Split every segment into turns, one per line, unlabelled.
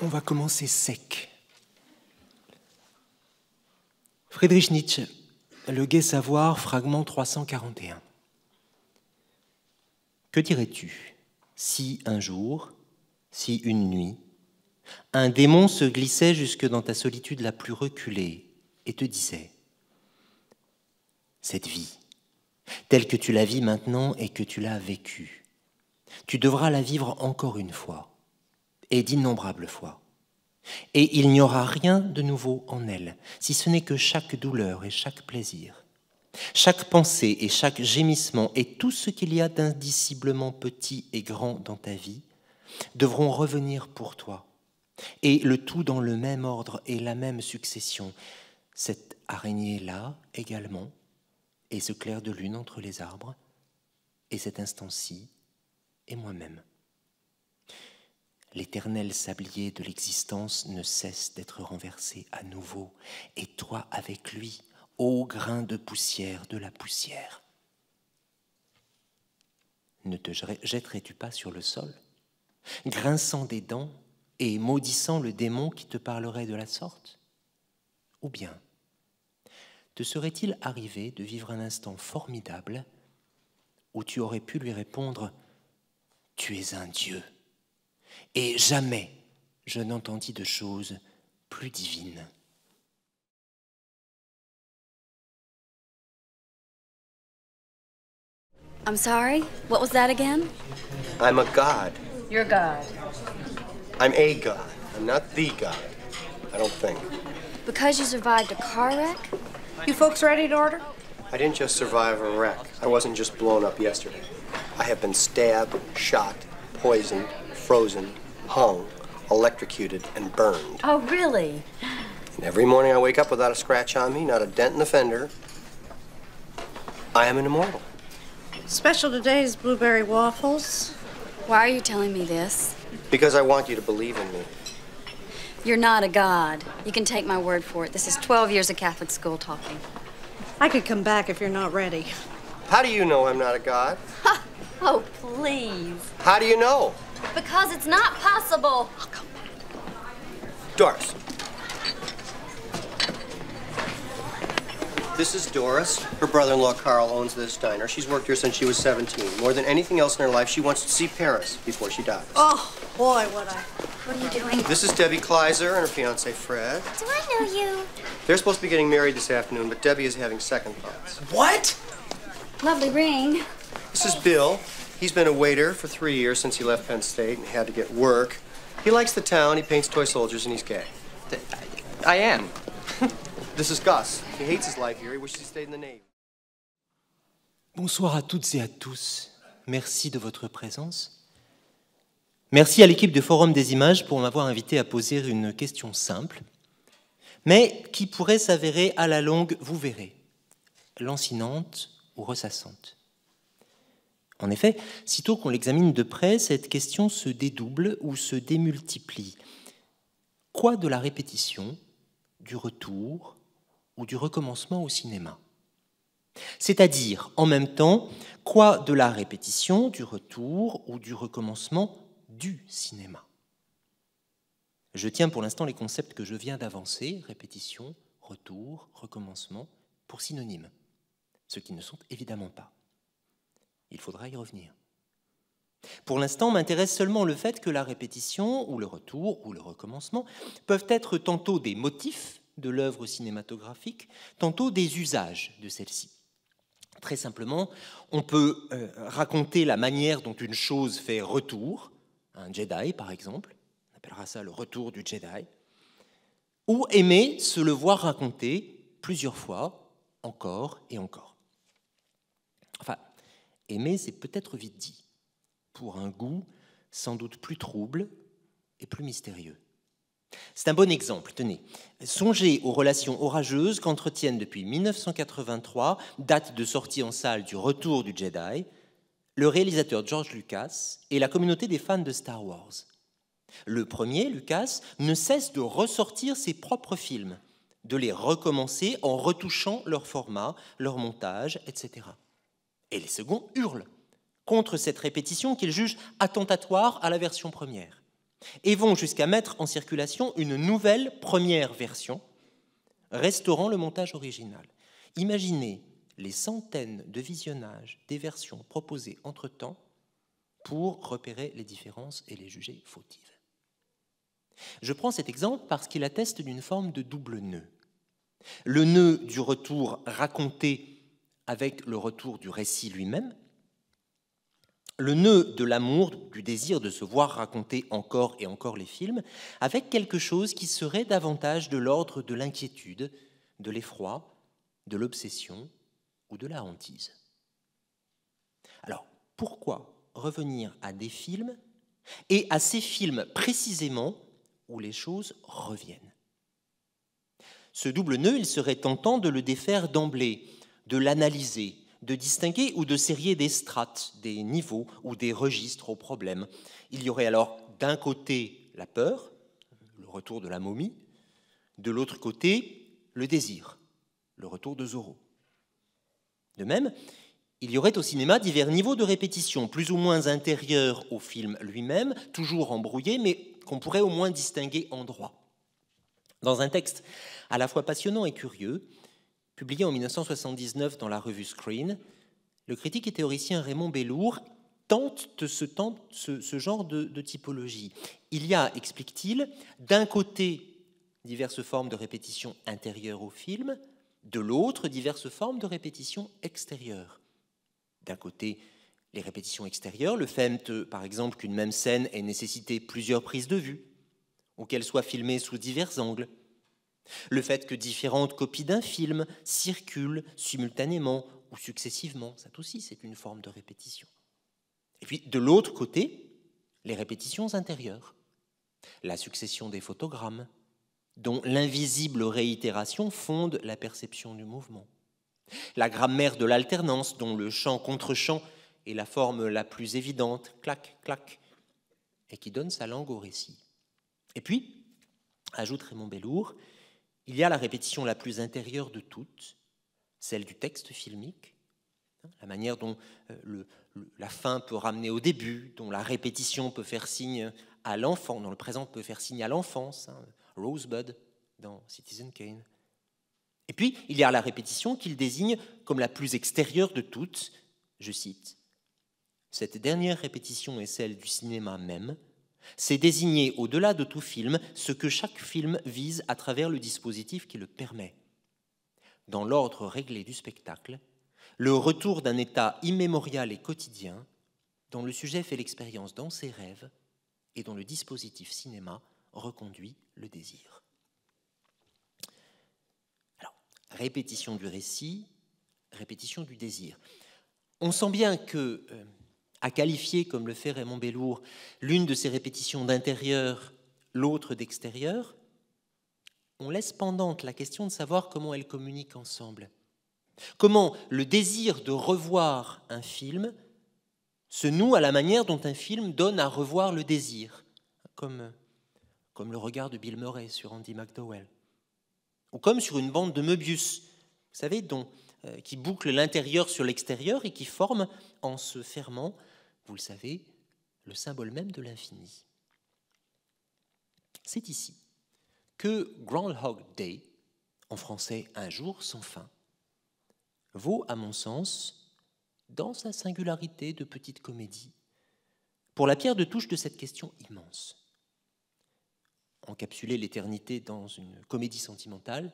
On va commencer sec. Friedrich Nietzsche, Le Gai Savoir, fragment 341. Que dirais-tu si un jour, si une nuit, un démon se glissait jusque dans ta solitude la plus reculée et te disait : cette vie, telle que tu la vis maintenant et que tu l'as vécue, tu devras la vivre encore une fois, et d'innombrables fois. Et il n'y aura rien de nouveau en elle, si ce n'est que chaque douleur et chaque plaisir, chaque pensée et chaque gémissement et tout ce qu'il y a d'indiciblement petit et grand dans ta vie devront revenir pour toi, et le tout dans le même ordre et la même succession, cette araignée-là également, et ce clair de lune entre les arbres, et cet instant-ci, et moi-même. L'éternel sablier de l'existence ne cesse d'être renversé à nouveau, et toi avec lui, ô grain de poussière de la poussière. Ne te jetterais-tu pas sur le sol, grinçant des dents et maudissant le démon qui te parlerait de la sorte ? Ou bien, te serait-il arrivé de vivre un instant formidable où tu aurais pu lui répondre : tu es un dieu ? Et jamais je n'entendis de choses plus divines.
I'm sorry? What was that again?
I'm a god.
You're God.
I'm a god. I'm not the god. I don't think.
Because you survived a car wreck?
You folks ready to order?
I didn't just survive a wreck. I wasn't just blown up yesterday. I have been stabbed, shot, poisoned, frozen, hung, electrocuted, and burned.
Oh, really?
And every morning I wake up without a scratch on me, not a dent in the fender. I am an immortal.
Special today is blueberry waffles.
Why are you telling me this?
Because I want you to believe in me.
You're not a god. You can take my word for it. This is 12 years of Catholic school talking.
I could come back if you're not ready.
How do you know I'm not a god?
Ha! Oh, please.
How do you know?
Because it's not possible.
Doris. This is Doris. Her brother-in-law, Carl, owns this diner. She's worked here since she was 17. More than anything else in her life, she wants to see Paris before she dies.
Oh, boy, what
What are you doing?
This is Debbie Kleiser and her fiancé, Fred.
Do I know you?
They're supposed to be getting married this afternoon, but Debbie is having second thoughts.
What?
Lovely ring.
This is Bill. He's been a waiter for 3 years since he left Penn State and had to get work. He likes the town, he paints toy soldiers, and he's gay.
I am.
This is Gus. He hates his life here. He wishes he stayed in the Navy.
Bonsoir à toutes et à tous. Merci de votre présence. Merci à l'équipe de Forum des Images pour m'avoir invité à poser une question simple, mais qui pourrait s'avérer à la longue, vous verrez, lancinante ou ressassante. En effet, sitôt qu'on l'examine de près, cette question se dédouble ou se démultiplie. Quoi de la répétition, du retour ou du recommencement au cinéma ? C'est-à-dire, en même temps, quoi de la répétition, du retour ou du recommencement du cinéma ? Je tiens pour l'instant les concepts que je viens d'avancer, répétition, retour, recommencement, pour synonymes, ce qui ne sont évidemment pas. Il faudra y revenir. Pour l'instant, m'intéresse seulement le fait que la répétition, ou le retour, ou le recommencement, peuvent être tantôt des motifs de l'œuvre cinématographique, tantôt des usages de celle-ci. Très simplement, on peut raconter la manière dont une chose fait retour, un Jedi par exemple, on appellera ça le retour du Jedi, ou aimer se le voir raconter plusieurs fois, encore et encore. Enfin, aimer, c'est peut-être vite dit, pour un goût sans doute plus trouble et plus mystérieux. C'est un bon exemple, tenez. Songez aux relations orageuses qu'entretiennent depuis 1983, date de sortie en salle du Retour du Jedi, le réalisateur George Lucas et la communauté des fans de Star Wars. Le premier, Lucas, ne cesse de ressortir ses propres films, de les recommencer en retouchant leur format, leur montage, etc. Et les seconds hurlent contre cette répétition qu'ils jugent attentatoire à la version première. et vont jusqu'à mettre en circulation une nouvelle première version, restaurant le montage original. Imaginez les centaines de visionnages des versions proposées entre-temps pour repérer les différences et les juger fautives. Je prends cet exemple parce qu'il atteste d'une forme de double nœud. Le nœud du retour raconté avec le retour du récit lui-même, le nœud de l'amour, du désir de se voir raconter encore et encore les films, avec quelque chose qui serait davantage de l'ordre de l'inquiétude, de l'effroi, de l'obsession ou de la hantise. Alors, pourquoi revenir à des films, et à ces films précisément où les choses reviennent? Ce double nœud, il serait tentant de le défaire d'emblée, de l'analyser, de distinguer ou de serrer des strates, des niveaux ou des registres au problème. Il y aurait alors d'un côté la peur, le retour de la momie, de l'autre côté le désir, le retour de Zorro. De même, il y aurait au cinéma divers niveaux de répétition, plus ou moins intérieurs au film lui-même, toujours embrouillés, mais qu'on pourrait au moins distinguer en droit. Dans un texte à la fois passionnant et curieux, publié en 1979 dans la revue Screen, le critique et théoricien Raymond Bellour tente ce genre de typologie. Il y a, explique-t-il, d'un côté diverses formes de répétition intérieures au film, de l'autre diverses formes de répétition extérieures. D'un côté, les répétitions extérieures, le fait, par exemple, qu'une même scène ait nécessité plusieurs prises de vue, ou qu'elle soit filmée sous divers angles. Le fait que différentes copies d'un film circulent simultanément ou successivement, ça aussi c'est une forme de répétition. Et puis de l'autre côté, les répétitions intérieures, la succession des photogrammes, dont l'invisible réitération fonde la perception du mouvement. La grammaire de l'alternance, dont le chant contre chant est la forme la plus évidente, clac, clac, et qui donne sa langue au récit. Et puis, ajoute Raymond Bellour, il y a la répétition la plus intérieure de toutes, celle du texte filmique, la manière dont la fin peut ramener au début, dont la répétition peut faire signe à l'enfant, dont le présent peut faire signe à l'enfance, Rosebud dans Citizen Kane. Et puis, il y a la répétition qu'il désigne comme la plus extérieure de toutes, je cite, « Cette dernière répétition est celle du cinéma même, c'est désigner au-delà de tout film ce que chaque film vise à travers le dispositif qui le permet. Dans l'ordre réglé du spectacle, le retour d'un état immémorial et quotidien dont le sujet fait l'expérience dans ses rêves et dont le dispositif cinéma reconduit le désir. » Alors, répétition du récit, répétition du désir. On sent bien que à qualifier, comme le fait Raymond Bellour, l'une de ces répétitions d'intérieur, l'autre d'extérieur, on laisse pendante la question de savoir comment elles communiquent ensemble. Comment le désir de revoir un film se noue à la manière dont un film donne à revoir le désir, comme le regard de Bill Murray sur Andy McDowell, ou comme sur une bande de Möbius, vous savez, qui boucle l'intérieur sur l'extérieur et qui forme, en se fermant, vous le savez, le symbole même de l'infini. C'est ici que Groundhog Day, en français Un jour sans fin, vaut, à mon sens, dans sa singularité de petite comédie, pour la pierre de touche de cette question immense. Encapsuler l'éternité dans une comédie sentimentale,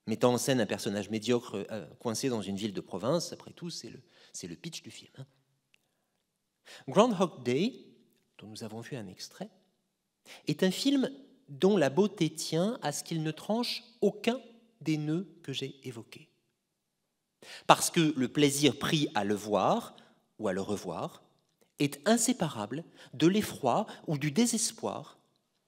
mettant en scène un personnage médiocre coincé dans une ville de province, après tout, c'est le pitch du film. Groundhog Day, dont nous avons vu un extrait, est un film dont la beauté tient à ce qu'il ne tranche aucun des nœuds que j'ai évoqués. Parce que le plaisir pris à le voir ou à le revoir est inséparable de l'effroi ou du désespoir,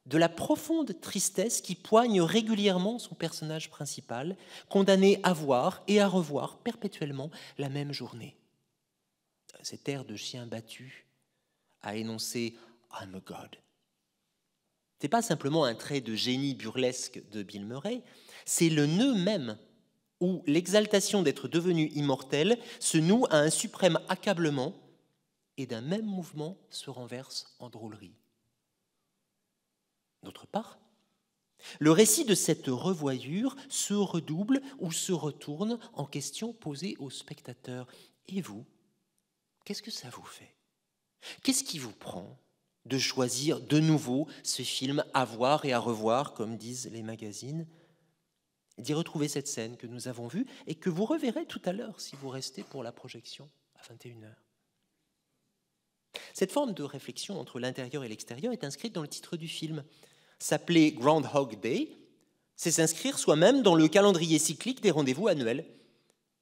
de la profonde tristesse qui poigne régulièrement son personnage principal, condamné à voir et à revoir perpétuellement la même journée. Cet air de chien battu a énoncé « I'm a God ». Ce n'est pas simplement un trait de génie burlesque de Bill Murray, c'est le nœud même où l'exaltation d'être devenu immortel se noue à un suprême accablement et d'un même mouvement se renverse en drôlerie. D'autre part, le récit de cette revoyure se redouble ou se retourne en questions posées au spectateur. Et vous, qu'est-ce que ça vous fait? Qu'est-ce qui vous prend de choisir de nouveau ce film à voir et à revoir, comme disent les magazines, d'y retrouver cette scène que nous avons vue et que vous reverrez tout à l'heure si vous restez pour la projection à 21h. Cette forme de réflexion entre l'intérieur et l'extérieur est inscrite dans le titre du film. S'appeler Groundhog Day, c'est s'inscrire soi-même dans le calendrier cyclique des rendez-vous annuels,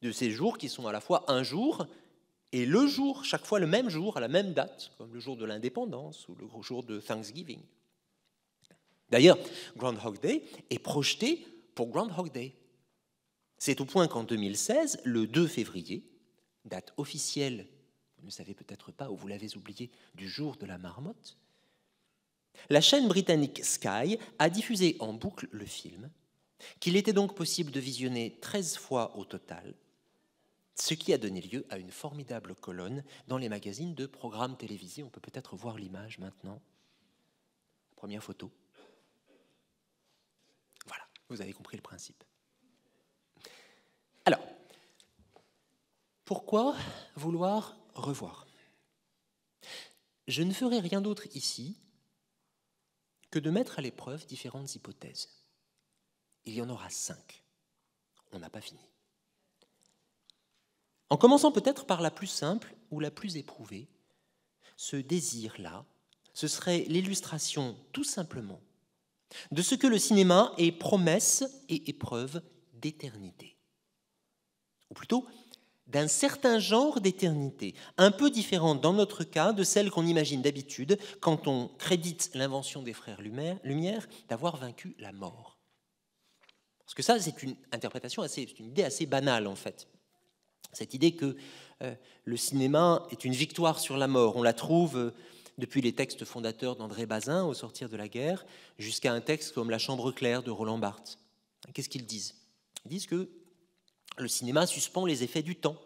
de ces jours qui sont à la fois un jour et le jour, chaque fois le même jour, à la même date, comme le jour de l'indépendance ou le jour de Thanksgiving. D'ailleurs, Groundhog Day est projeté pour Groundhog Day. C'est au point qu'en 2016, le 2 février, date officielle, vous ne savez peut-être pas ou vous l'avez oublié, du jour de la marmotte, la chaîne britannique Sky a diffusé en boucle le film, qu'il était donc possible de visionner 13 fois au total, ce qui a donné lieu à une formidable colonne dans les magazines de programmes télévisés. On peut peut-être voir l'image maintenant. Première photo. Voilà, vous avez compris le principe. Alors, pourquoi vouloir revoir? Je ne ferai rien d'autre ici que de mettre à l'épreuve différentes hypothèses. Il y en aura 5. On n'a pas fini. En commençant peut-être par la plus simple ou la plus éprouvée, ce désir-là, ce serait l'illustration tout simplement de ce que le cinéma est promesse et épreuve d'éternité. Ou plutôt, d'un certain genre d'éternité, un peu différente dans notre cas de celle qu'on imagine d'habitude quand on crédite l'invention des frères Lumière d'avoir vaincu la mort. Parce que ça, c'est une interprétation c'est une idée assez banale en fait. Cette idée que le cinéma est une victoire sur la mort, on la trouve depuis les textes fondateurs d'André Bazin au sortir de la guerre, jusqu'à un texte comme La Chambre claire de Roland Barthes. Qu'est-ce qu'ils disent? Ils disent que le cinéma suspend les effets du temps,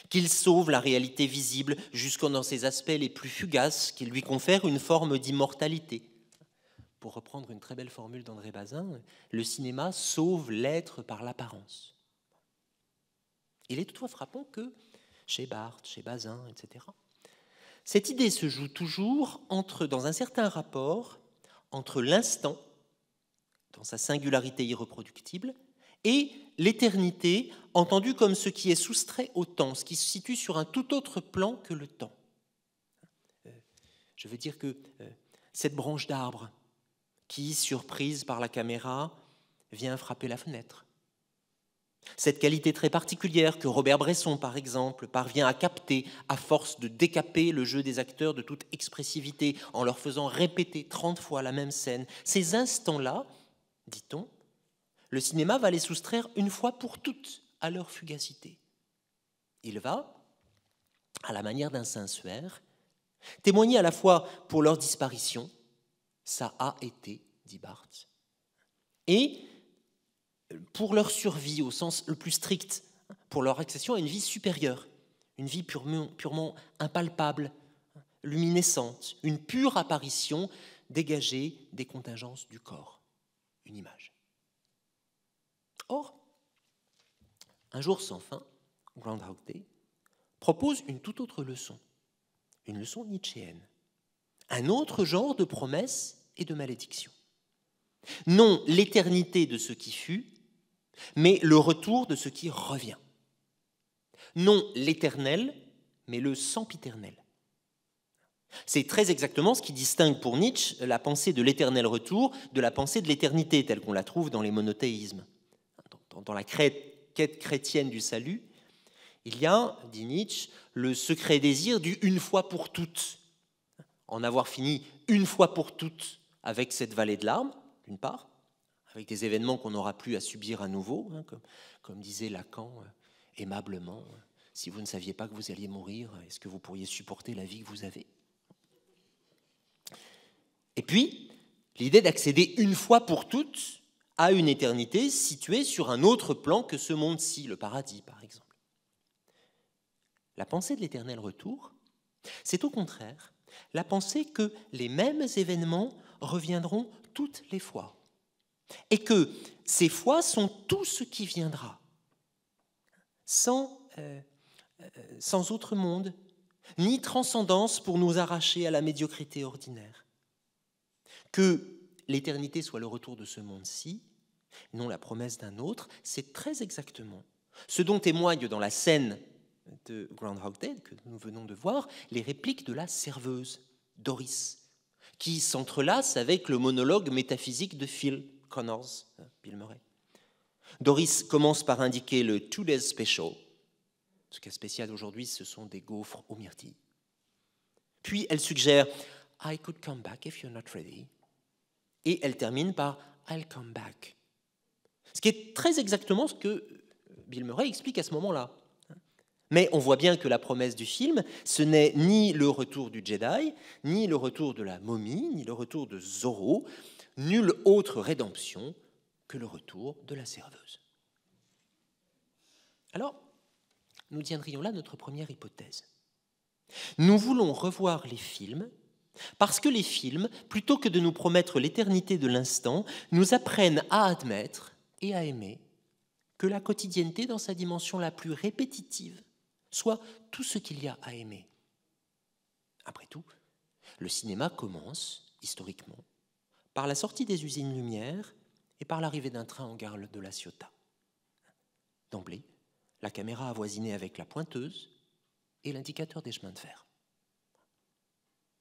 qu'il sauve la réalité visible jusqu'en dans ses aspects les plus fugaces, qu'il lui confère une forme d'immortalité. Pour reprendre une très belle formule d'André Bazin, le cinéma sauve l'être par l'apparence. Il est toutefois frappant que, chez Barthes, chez Bazin, etc., cette idée se joue toujours dans un certain rapport entre l'instant, dans sa singularité irreproductible, et l'éternité, entendue comme ce qui est soustrait au temps, ce qui se situe sur un tout autre plan que le temps. Je veux dire que cette branche d'arbre qui, surprise par la caméra, vient frapper la fenêtre. Cette qualité très particulière que Robert Bresson, par exemple, parvient à capter à force de décaper le jeu des acteurs de toute expressivité en leur faisant répéter 30 fois la même scène. Ces instants-là, dit-on, le cinéma va les soustraire une fois pour toutes à leur fugacité. Il va, à la manière d'un sensuaire, témoigner à la fois pour leur disparition, ça a été, dit Barthes, et pour leur survie au sens le plus strict, pour leur accession à une vie supérieure, une vie purement impalpable, luminescente, une pure apparition dégagée des contingences du corps, une image. Or, Un jour sans fin, Groundhog Day, propose une toute autre leçon, une leçon nietzschéenne, un autre genre de promesse et de malédiction. Non l'éternité de ce qui fut, mais le retour de ce qui revient. Non l'éternel, mais le sempiternel. C'est très exactement ce qui distingue pour Nietzsche la pensée de l'éternel retour de la pensée de l'éternité, telle qu'on la trouve dans les monothéismes. Dans la quête chrétienne du salut, il y a, dit Nietzsche, le secret désir du « une fois pour toutes ». En avoir fini une fois pour toutes avec cette vallée de larmes, d'une part, avec des événements qu'on n'aura plus à subir à nouveau, comme disait Lacan aimablement, si vous ne saviez pas que vous alliez mourir, est-ce que vous pourriez supporter la vie que vous avez ? Et puis, l'idée d'accéder une fois pour toutes à une éternité située sur un autre plan que ce monde-ci, le paradis par exemple. La pensée de l'éternel retour, c'est au contraire la pensée que les mêmes événements reviendront toutes les fois, et que ces fois sont tout ce qui viendra, sans autre monde, ni transcendance pour nous arracher à la médiocrité ordinaire. Que l'éternité soit le retour de ce monde-ci, non la promesse d'un autre, c'est très exactement ce dont témoignent dans la scène de Groundhog Day que nous venons de voir les répliques de la serveuse, Doris, qui s'entrelace avec le monologue métaphysique de Phil Connors, Bill Murray. Doris commence par indiquer le Two Days Special. Ce qui est spécial aujourd'hui, ce sont des gaufres aux myrtilles. Puis elle suggère « I could come back if you're not ready ». Et elle termine par « I'll come back ». Ce qui est très exactement ce que Bill Murray explique à ce moment-là. Mais on voit bien que la promesse du film, ce n'est ni le retour du Jedi, ni le retour de la momie, ni le retour de Zorro, nulle autre rédemption que le retour de la serveuse. Alors, nous tiendrions là notre première hypothèse. Nous voulons revoir les films parce que les films, plutôt que de nous promettre l'éternité de l'instant, nous apprennent à admettre et à aimer que la quotidienneté dans sa dimension la plus répétitive soit tout ce qu'il y a à aimer. Après tout, le cinéma commence, historiquement, par la sortie des usines Lumière et par l'arrivée d'un train en gare de La Ciotat. D'emblée, la caméra avoisinée avec la pointeuse et l'indicateur des chemins de fer.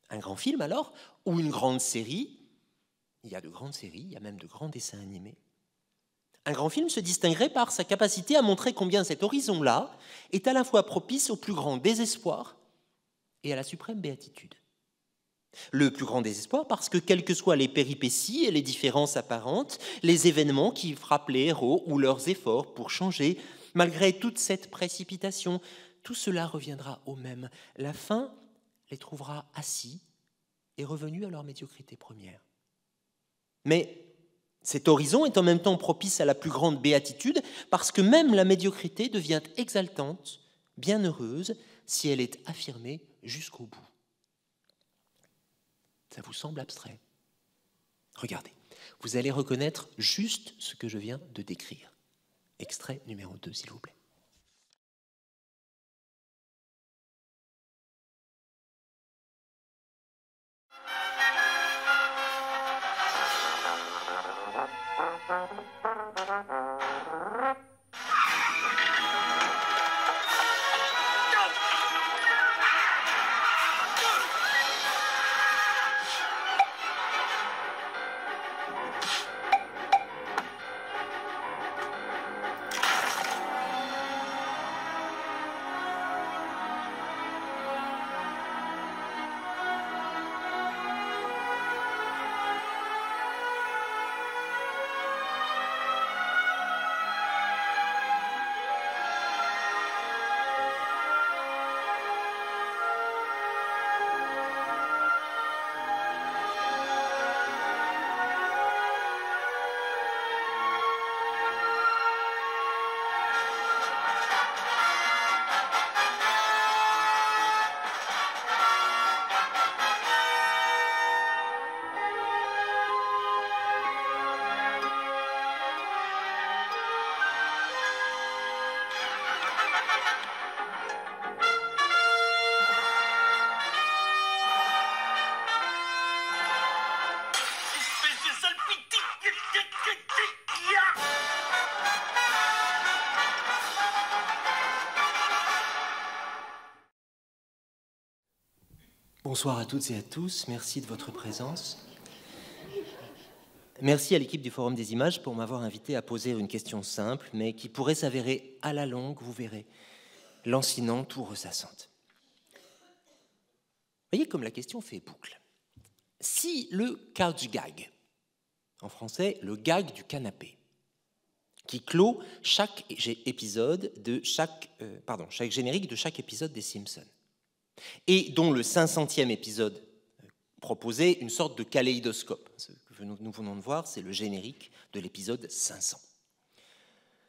Un grand film alors, ou une grande série, il y a de grandes séries, il y a même de grands dessins animés. Un grand film se distinguerait par sa capacité à montrer combien cet horizon-là est à la fois propice au plus grand désespoir et à la suprême béatitude. Le plus grand désespoir parce que, quelles que soient les péripéties et les différences apparentes, les événements qui frappent les héros ou leurs efforts pour changer, malgré toute cette précipitation, tout cela reviendra au même. La fin les trouvera assis et revenus à leur médiocrité première. Mais cet horizon est en même temps propice à la plus grande béatitude parce que même la médiocrité devient exaltante, bienheureuse, si elle est affirmée jusqu'au bout. Ça vous semble abstrait? Regardez, vous allez reconnaître juste ce que je viens de décrire. Extrait numéro 2, s'il vous plaît. Bonsoir à toutes et à tous, merci de votre présence. Merci à l'équipe du Forum des Images pour m'avoir invité à poser une question simple, mais qui pourrait s'avérer à la longue, vous verrez, lancinante ou ressassante. Vous voyez comme la question fait boucle. Si le couch gag, en français le gag du canapé, qui clôt chaque épisode de chaque générique de chaque épisode des Simpsons, et dont le 500e épisode proposait une sorte de kaléidoscope. Ce que nous venons de voir, c'est le générique de l'épisode 500.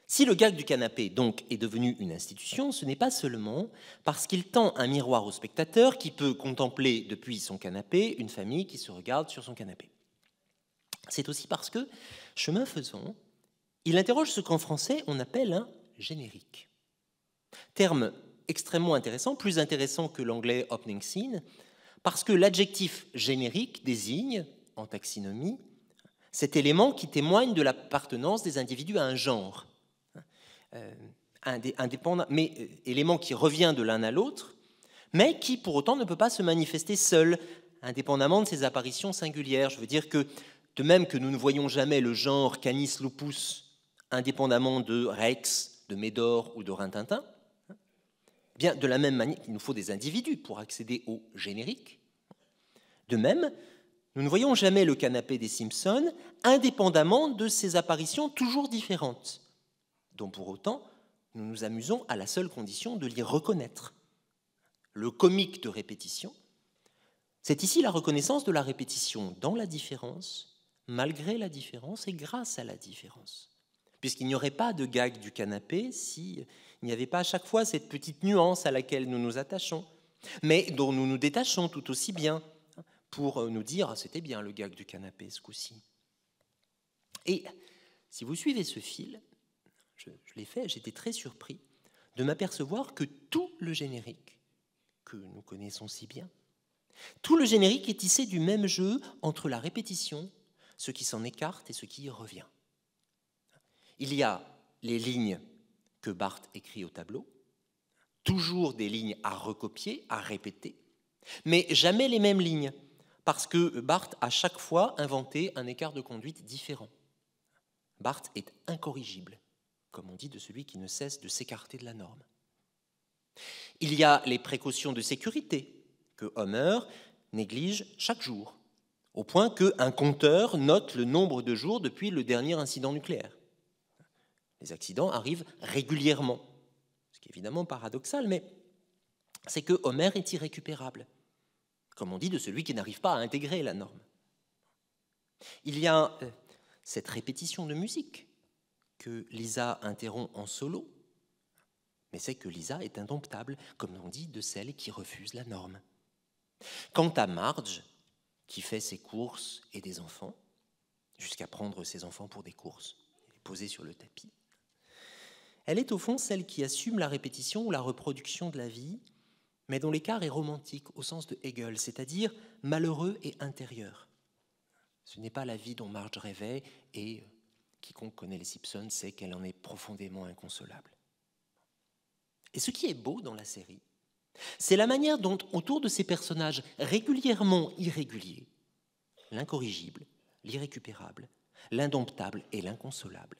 Si le gag du canapé, donc, est devenu une institution, ce n'est pas seulement parce qu'il tend un miroir au spectateur qui peut contempler depuis son canapé une famille qui se regarde sur son canapé. c'est aussi parce que, chemin faisant, il interroge ce qu'en français on appelle un générique. Terme extrêmement intéressant, plus intéressant que l'anglais opening scene, parce que l'adjectif générique désigne, en taxinomie, cet élément qui témoigne de l'appartenance des individus à un genre, indépendant, mais élément qui revient de l'un à l'autre, mais qui pour autant ne peut pas se manifester seul, indépendamment de ses apparitions singulières. Je veux dire que, de même que nous ne voyons jamais le genre Canis lupus indépendamment de Rex, de Médor ou de Rintintin, bien de la même manière qu'il nous faut des individus pour accéder au générique, de même, nous ne voyons jamais le canapé des Simpsons indépendamment de ses apparitions toujours différentes, dont pour autant nous nous amusons à la seule condition de l'y reconnaître. Le comique de répétition, c'est ici la reconnaissance de la répétition dans la différence, malgré la différence et grâce à la différence. Puisqu'il n'y aurait pas de gag du canapé s'il n'y avait pas à chaque fois cette petite nuance à laquelle nous nous attachons, mais dont nous nous détachons tout aussi bien pour nous dire ah, « c'était bien le gag du canapé ce coup-ci ». Et si vous suivez ce fil, je l'ai fait, j'étais très surpris de m'apercevoir que tout le générique, que nous connaissons si bien, tout le générique est tissé du même jeu entre la répétition, ce qui s'en écarte et ce qui y revient. Il y a les lignes que Bart écrit au tableau, toujours des lignes à recopier, à répéter, mais jamais les mêmes lignes, parce que Bart a chaque fois inventé un écart de conduite différent. Bart est incorrigible, comme on dit de celui qui ne cesse de s'écarter de la norme. Il y a les précautions de sécurité que Homer néglige chaque jour, au point qu'un compteur note le nombre de jours depuis le dernier incident nucléaire. Les accidents arrivent régulièrement, ce qui est évidemment paradoxal, mais c'est que Homer est irrécupérable, comme on dit de celui qui n'arrive pas à intégrer la norme. Il y a cette répétition de musique que Lisa interrompt en solo, mais c'est que Lisa est indomptable, comme on dit de celle qui refuse la norme. Quant à Marge, qui fait ses courses et des enfants, jusqu'à prendre ses enfants pour des courses, et les poser sur le tapis, elle est au fond celle qui assume la répétition ou la reproduction de la vie, mais dont l'écart est romantique au sens de Hegel, c'est-à-dire malheureux et intérieur. Ce n'est pas la vie dont Marge rêvait, et quiconque connaît les Simpsons sait qu'elle en est profondément inconsolable. Et ce qui est beau dans la série, c'est la manière dont, autour de ces personnages régulièrement irréguliers, l'incorrigible, l'irrécupérable, l'indomptable et l'inconsolable,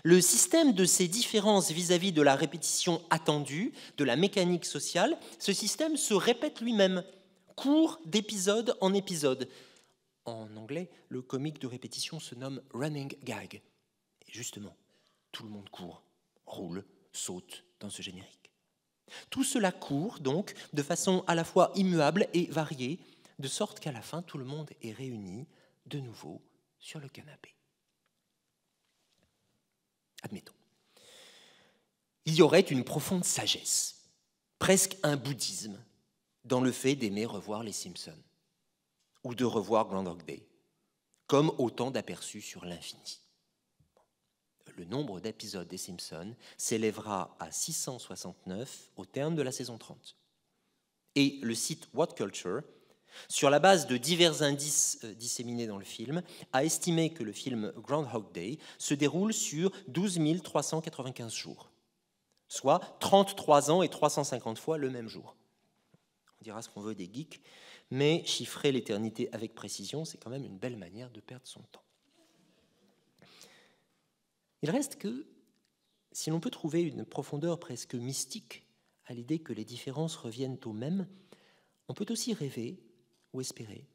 le système de ces différences vis-à-vis de la répétition attendue, de la mécanique sociale, ce système se répète lui-même, court d'épisode en épisode. En anglais, le comique de répétition se nomme running gag. Et justement, tout le monde court, roule, saute dans ce générique. Tout cela court donc de façon à la fois immuable et variée, de sorte qu'à la fin, tout le monde est réuni de nouveau sur le canapé. Admettons. Il y aurait une profonde sagesse, presque un bouddhisme, dans le fait d'aimer revoir les Simpsons ou de revoir Groundhog Day, comme autant d'aperçus sur l'infini. Le nombre d'épisodes des Simpsons s'élèvera à 669 au terme de la saison 30. Et le site What Culture, sur la base de divers indices disséminés dans le film, a estimé que le film Groundhog Day se déroule sur 12 395 jours, soit 33 ans et 350 fois le même jour. On dira ce qu'on veut des geeks, mais chiffrer l'éternité avec précision, c'est quand même une belle manière de perdre son temps. Il reste que, si l'on peut trouver une profondeur presque mystique à l'idée que les différences reviennent au même, on peut aussi rêver ou espérer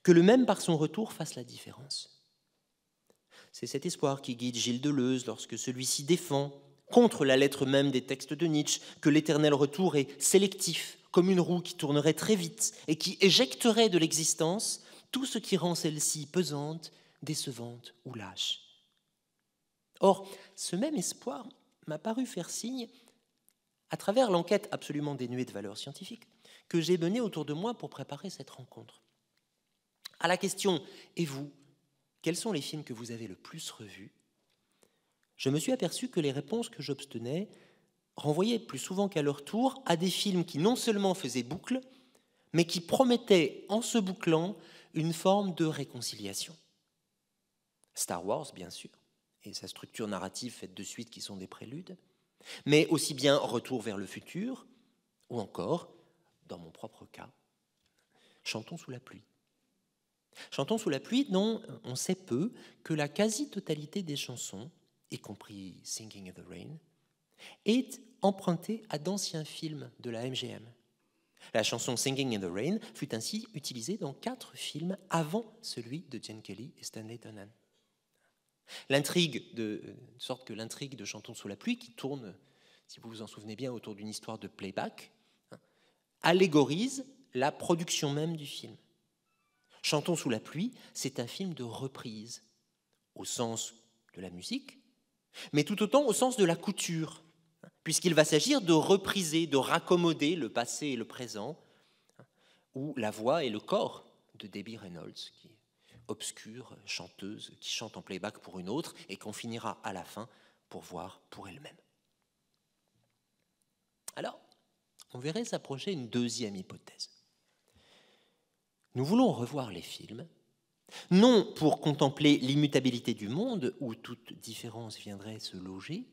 que le même par son retour fasse la différence. C'est cet espoir qui guide Gilles Deleuze lorsque celui-ci défend, contre la lettre même des textes de Nietzsche, que l'éternel retour est sélectif, comme une roue qui tournerait très vite et qui éjecterait de l'existence tout ce qui rend celle-ci pesante, décevante ou lâche. Or, ce même espoir m'a paru faire signe à travers l'enquête absolument dénuée de valeur scientifique que j'ai menée autour de moi pour préparer cette rencontre. À la question « Et vous, quels sont les films que vous avez le plus revus, je me suis aperçu que les réponses que j'obtenais renvoyaient plus souvent qu'à leur tour à des films qui non seulement faisaient boucle, mais qui promettaient, en se bouclant, une forme de réconciliation. Star Wars, bien sûr, et sa structure narrative faite de suites qui sont des préludes, mais aussi bien Retour vers le futur, ou encore, dans mon propre cas, Chantons sous la pluie. Chantons sous la pluie, dont on sait peu que la quasi-totalité des chansons, y compris Singing in the Rain, est empruntée à d'anciens films de la MGM. La chanson Singing in the Rain fut ainsi utilisée dans 4 films avant celui de Gene Kelly et Stanley Donen. L'intrigue de Chantons sous la pluie, qui tourne, si vous vous en souvenez bien, autour d'une histoire de playback, allégorise la production même du film. Chantons sous la pluie, c'est un film de reprise, au sens de la musique, mais tout autant au sens de la couture, puisqu'il va s'agir de repriser, de raccommoder le passé et le présent, où la voix et le corps de Debbie Reynolds, qui est obscure chanteuse, qui chante en playback pour une autre, et qu'on finira à la fin pour voir pour elle-même. Alors, on verrait s'approcher une deuxième hypothèse. Nous voulons revoir les films, non pour contempler l'immutabilité du monde où toute différence viendrait se loger,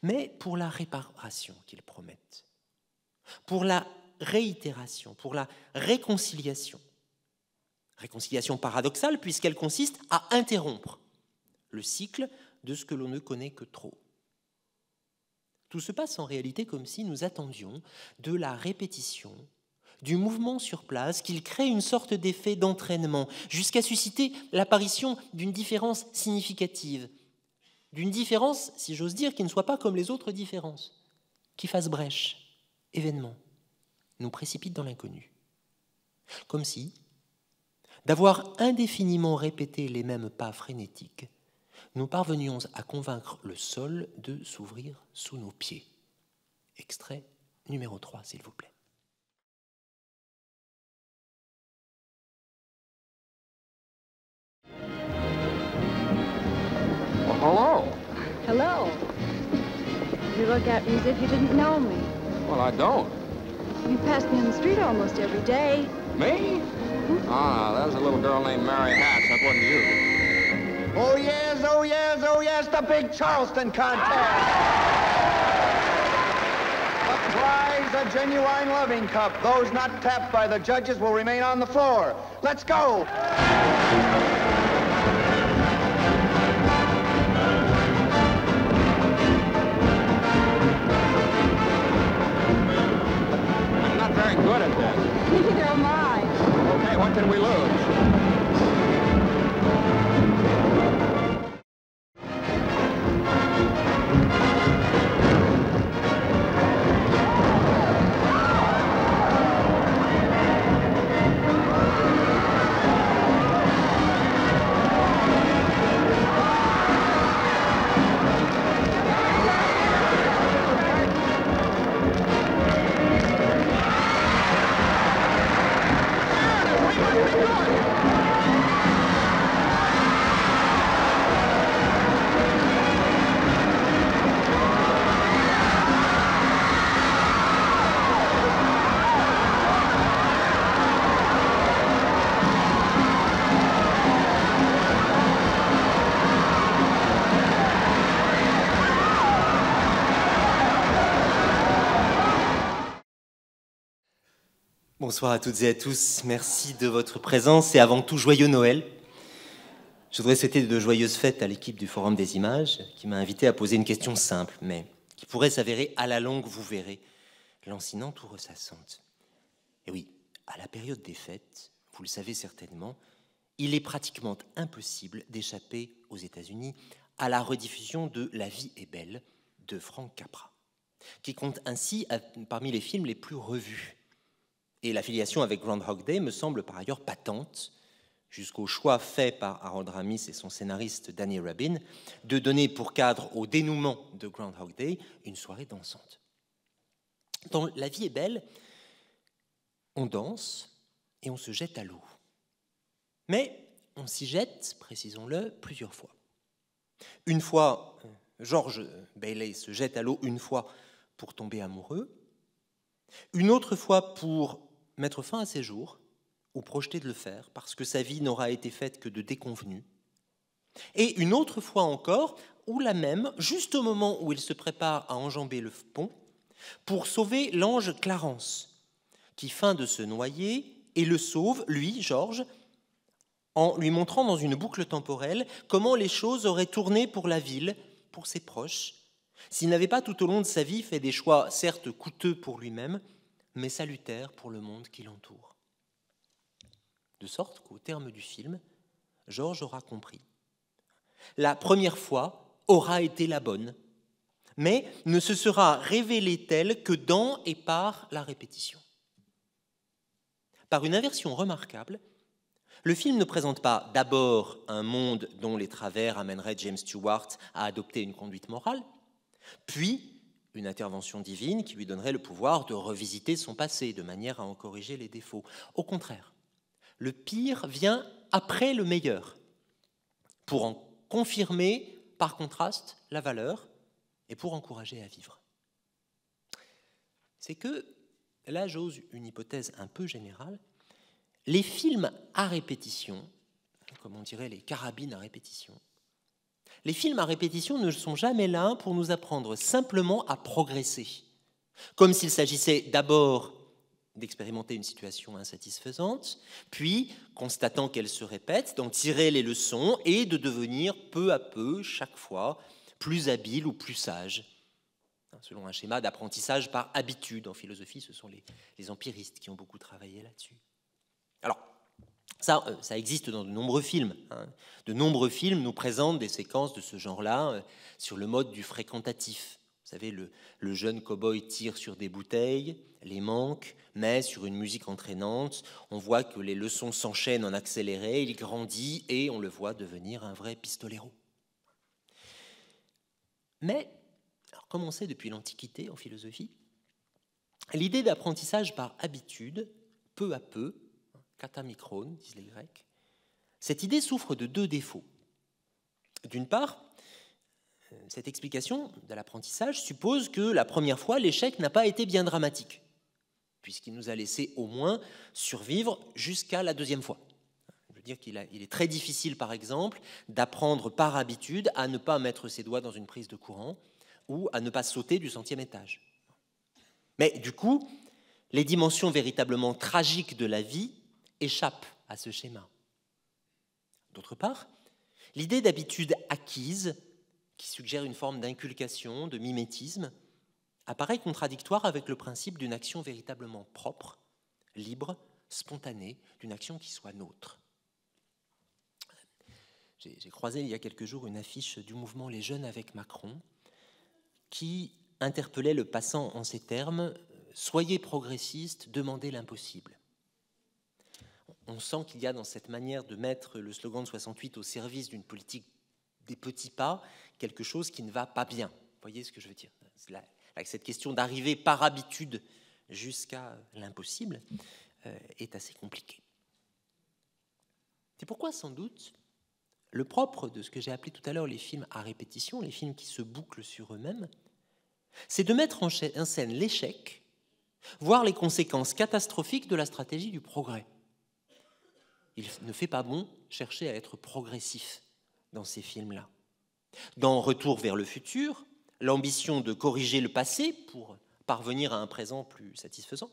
mais pour la réparation qu'ils promettent, pour la réitération, pour la réconciliation. Réconciliation paradoxale puisqu'elle consiste à interrompre le cycle de ce que l'on ne connaît que trop. Tout se passe en réalité comme si nous attendions de la répétition, du mouvement sur place, qu'il crée une sorte d'effet d'entraînement, jusqu'à susciter l'apparition d'une différence significative, d'une différence, si j'ose dire, qui ne soit pas comme les autres différences, qui fasse brèche, événement, nous précipite dans l'inconnu. Comme si, d'avoir indéfiniment répété les mêmes pas frénétiques, nous parvenions à convaincre le sol de s'ouvrir sous nos pieds. Extrait numéro 3, s'il vous plaît.
Hello.
Hello. You look at me as if you didn't know me.
Well, I don't.
You pass me on the street almost every day.
Me? Ah, that was a little girl named Mary Hatch. That wasn't you.
Oh, yes, oh, yes, oh, yes, the big Charleston contest. The prize, a genuine loving cup. Those not tapped by the judges will remain on the floor. Let's go.
I'm not very good at this.
Neither am I.
Okay, what did we lose?
Bonsoir à toutes et à tous, merci de votre présence et avant tout joyeux Noël. Je voudrais souhaiter de joyeuses fêtes à l'équipe du Forum des Images qui m'a invité à poser une question simple, mais qui pourrait s'avérer à la longue, vous verrez, lancinante ou ressassante. Et oui, à la période des fêtes, vous le savez certainement, il est pratiquement impossible d'échapper aux États-Unis à la rediffusion de La vie est belle de Frank Capra, qui compte ainsi parmi les films les plus revus. Et l'affiliation avec Groundhog Day me semble par ailleurs patente, jusqu'au choix fait par Harold Ramis et son scénariste Danny Rabin de donner pour cadre au dénouement de Groundhog Day une soirée dansante. Dans La vie est belle, on danse et on se jette à l'eau. Mais on s'y jette, précisons-le, plusieurs fois. Une fois, George Bailey se jette à l'eau une fois pour tomber amoureux, une autre fois pour mettre fin à ses jours, ou projeter de le faire, parce que sa vie n'aura été faite que de déconvenues, et une autre fois encore, ou la même, juste au moment où il se prépare à enjamber le pont, pour sauver l'ange Clarence, qui feint de se noyer et le sauve, lui, Georges, en lui montrant dans une boucle temporelle comment les choses auraient tourné pour la ville, pour ses proches, s'il n'avait pas tout au long de sa vie fait des choix certes coûteux pour lui-même, mais salutaires pour le monde qui l'entoure. De sorte qu'au terme du film, Georges aura compris. La première fois aura été la bonne, mais ne se sera révélée telle que dans et par la répétition. Par une inversion remarquable, le film ne présente pas d'abord un monde dont les travers amèneraient James Stewart à adopter une conduite morale, puis une intervention divine qui lui donnerait le pouvoir de revisiter son passé de manière à en corriger les défauts. Au contraire, le pire vient après le meilleur, pour en confirmer par contraste la valeur et pour encourager à vivre. C'est que, là j'ose une hypothèse un peu générale, les films à répétition, comme on dirait les carabines à répétition, les films à répétition ne sont jamais là pour nous apprendre simplement à progresser, comme s'il s'agissait d'abord d'expérimenter une situation insatisfaisante, puis, constatant qu'elle se répète, d'en tirer les leçons et de devenir peu à peu, chaque fois, plus habile ou plus sage, selon un schéma d'apprentissage par habitude. En philosophie, ce sont les empiristes qui ont beaucoup travaillé là-dessus. Alors, ça existe dans de nombreux films. De nombreux films nous présentent des séquences de ce genre-là sur le mode du fréquentatif. Vous savez, le jeune cow-boy tire sur des bouteilles, les manque, mais sur une musique entraînante, on voit que les leçons s'enchaînent en accéléré, il grandit et on le voit devenir un vrai pistolero. Mais, alors comme on sait depuis l'Antiquité en philosophie, l'idée d'apprentissage par habitude, peu à peu, katamikron, disent les Grecs, cette idée souffre de deux défauts. D'une part, cette explication de l'apprentissage suppose que la première fois, l'échec n'a pas été bien dramatique, puisqu'il nous a laissé au moins survivre jusqu'à la deuxième fois. Je veux dire qu'il est très difficile, par exemple, d'apprendre par habitude à ne pas mettre ses doigts dans une prise de courant ou à ne pas sauter du 100e étage. Mais du coup, les dimensions véritablement tragiques de la vie échappent à ce schéma. D'autre part, l'idée d'habitude acquise, qui suggère une forme d'inculcation, de mimétisme, apparaît contradictoire avec le principe d'une action véritablement propre, libre, spontanée, d'une action qui soit nôtre. J'ai croisé il y a quelques jours une affiche du mouvement Les Jeunes avec Macron qui interpellait le passant en ces termes « Soyez progressistes, demandez l'impossible ». On sent qu'il y a dans cette manière de mettre le slogan de 68 au service d'une politique des petits pas, quelque chose qui ne va pas bien. Vous voyez ce que je veux dire ? Cette question d'arriver par habitude jusqu'à l'impossible est assez compliquée. C'est pourquoi, sans doute, le propre de ce que j'ai appelé tout à l'heure les films à répétition, les films qui se bouclent sur eux-mêmes, c'est de mettre en scène l'échec, voire les conséquences catastrophiques de la stratégie du progrès. Il ne fait pas bon chercher à être progressif dans ces films-là. Dans Retour vers le futur, l'ambition de corriger le passé pour parvenir à un présent plus satisfaisant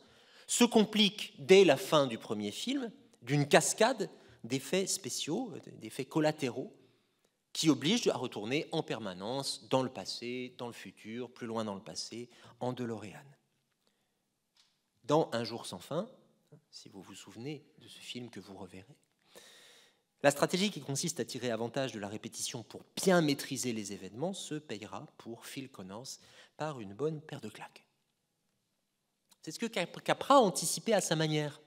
se complique dès la fin du premier film d'une cascade d'effets spéciaux, d'effets collatéraux qui obligent à retourner en permanence dans le passé, dans le futur, plus loin dans le passé, en DeLorean. Dans Un jour sans fin, si vous vous souvenez de ce film que vous reverrez, la stratégie qui consiste à tirer avantage de la répétition pour bien maîtriser les événements se payera pour Phil Connors par une bonne paire de claques. C'est ce que Capra a anticipé à sa manière.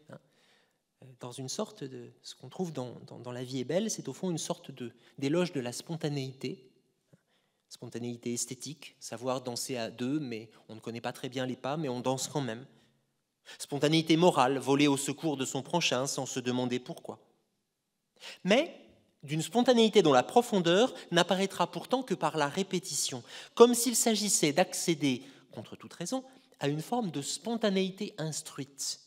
Dans une sorte de... Ce qu'on trouve dans La vie est belle, c'est au fond une sorte d'éloge de la spontanéité esthétique, savoir danser à deux, mais on ne connaît pas très bien les pas, mais on danse quand même. Spontanéité morale, voler au secours de son prochain sans se demander pourquoi. Mais d'une spontanéité dont la profondeur n'apparaîtra pourtant que par la répétition, comme s'il s'agissait d'accéder, contre toute raison, à une forme de spontanéité instruite,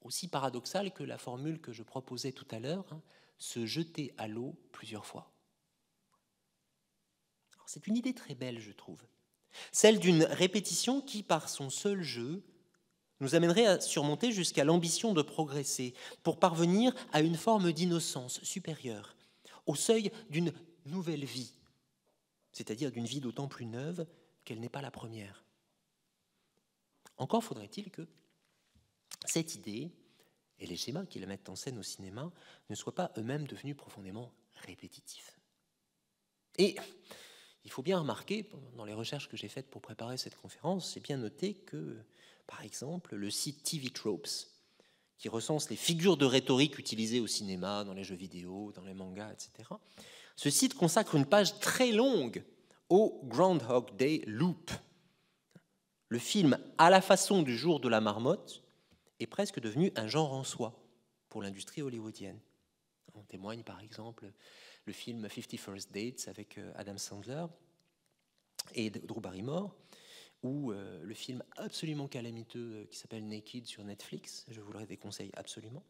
aussi paradoxale que la formule que je proposais tout à l'heure, se jeter à l'eau plusieurs fois. C'est une idée très belle, je trouve, celle d'une répétition qui, par son seul jeu, nous amènerait à surmonter jusqu'à l'ambition de progresser pour parvenir à une forme d'innocence supérieure, au seuil d'une nouvelle vie, c'est-à-dire d'une vie d'autant plus neuve qu'elle n'est pas la première. Encore faudrait-il que cette idée et les schémas qui la mettent en scène au cinéma ne soient pas eux-mêmes devenus profondément répétitifs. Et il faut bien remarquer, dans les recherches que j'ai faites pour préparer cette conférence, j'ai bien noté que, par exemple, le site TV Tropes, qui recense les figures de rhétorique utilisées au cinéma, dans les jeux vidéo, dans les mangas, etc., ce site consacre une page très longue au Groundhog Day Loop. Le film, à la façon du jour de la marmotte, est presque devenu un genre en soi pour l'industrie hollywoodienne. En témoigne par exemple le film 50 First Dates avec Adam Sandler et Drew Barrymore, ou le film absolument calamiteux qui s'appelle Naked sur Netflix, je vous le déconseille absolument,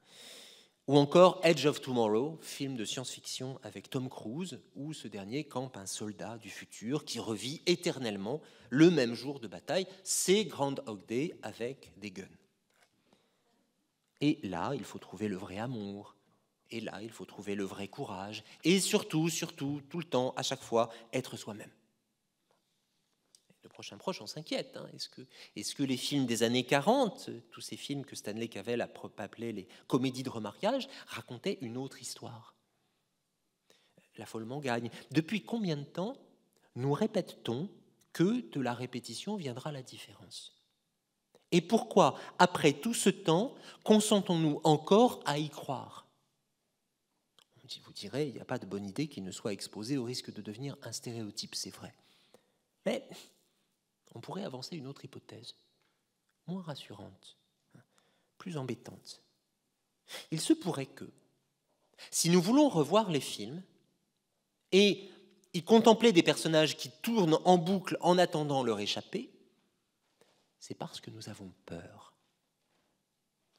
ou encore Edge of Tomorrow, film de science-fiction avec Tom Cruise, où ce dernier campe un soldat du futur qui revit éternellement le même jour de bataille, c'est Groundhog Day avec des guns. Et là, il faut trouver le vrai amour, et là, il faut trouver le vrai courage, et surtout, tout le temps, à chaque fois, être soi-même. Le prochain proche, on s'inquiète. Est-ce que les films des années 40, tous ces films que Stanley Cavell a appelés les comédies de remariage, racontaient une autre histoire? L'affolement gagne. Depuis combien de temps nous répète-t-on que de la répétition viendra la différence? Et pourquoi, après tout ce temps, consentons-nous encore à y croire? Vous direz, il n'y a pas de bonne idée qui ne soit exposée au risque de devenir un stéréotype, c'est vrai. Mais on pourrait avancer une autre hypothèse, moins rassurante, plus embêtante. Il se pourrait que, si nous voulons revoir les films et y contempler des personnages qui tournent en boucle en attendant leur échappée, c'est parce que nous avons peur.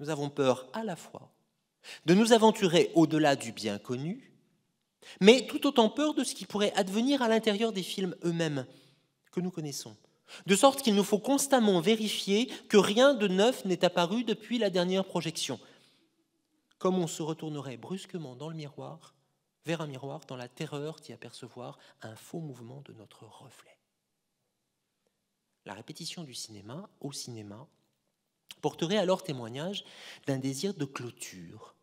Nous avons peur à la fois de nous aventurer au-delà du bien connu, mais tout autant peur de ce qui pourrait advenir à l'intérieur des films eux-mêmes que nous connaissons, de sorte qu'il nous faut constamment vérifier que rien de neuf n'est apparu depuis la dernière projection, comme on se retournerait brusquement dans le miroir, vers un miroir, dans la terreur d'y apercevoir un faux mouvement de notre reflet. La répétition du cinéma, au cinéma, porterait alors témoignage d'un désir de clôture,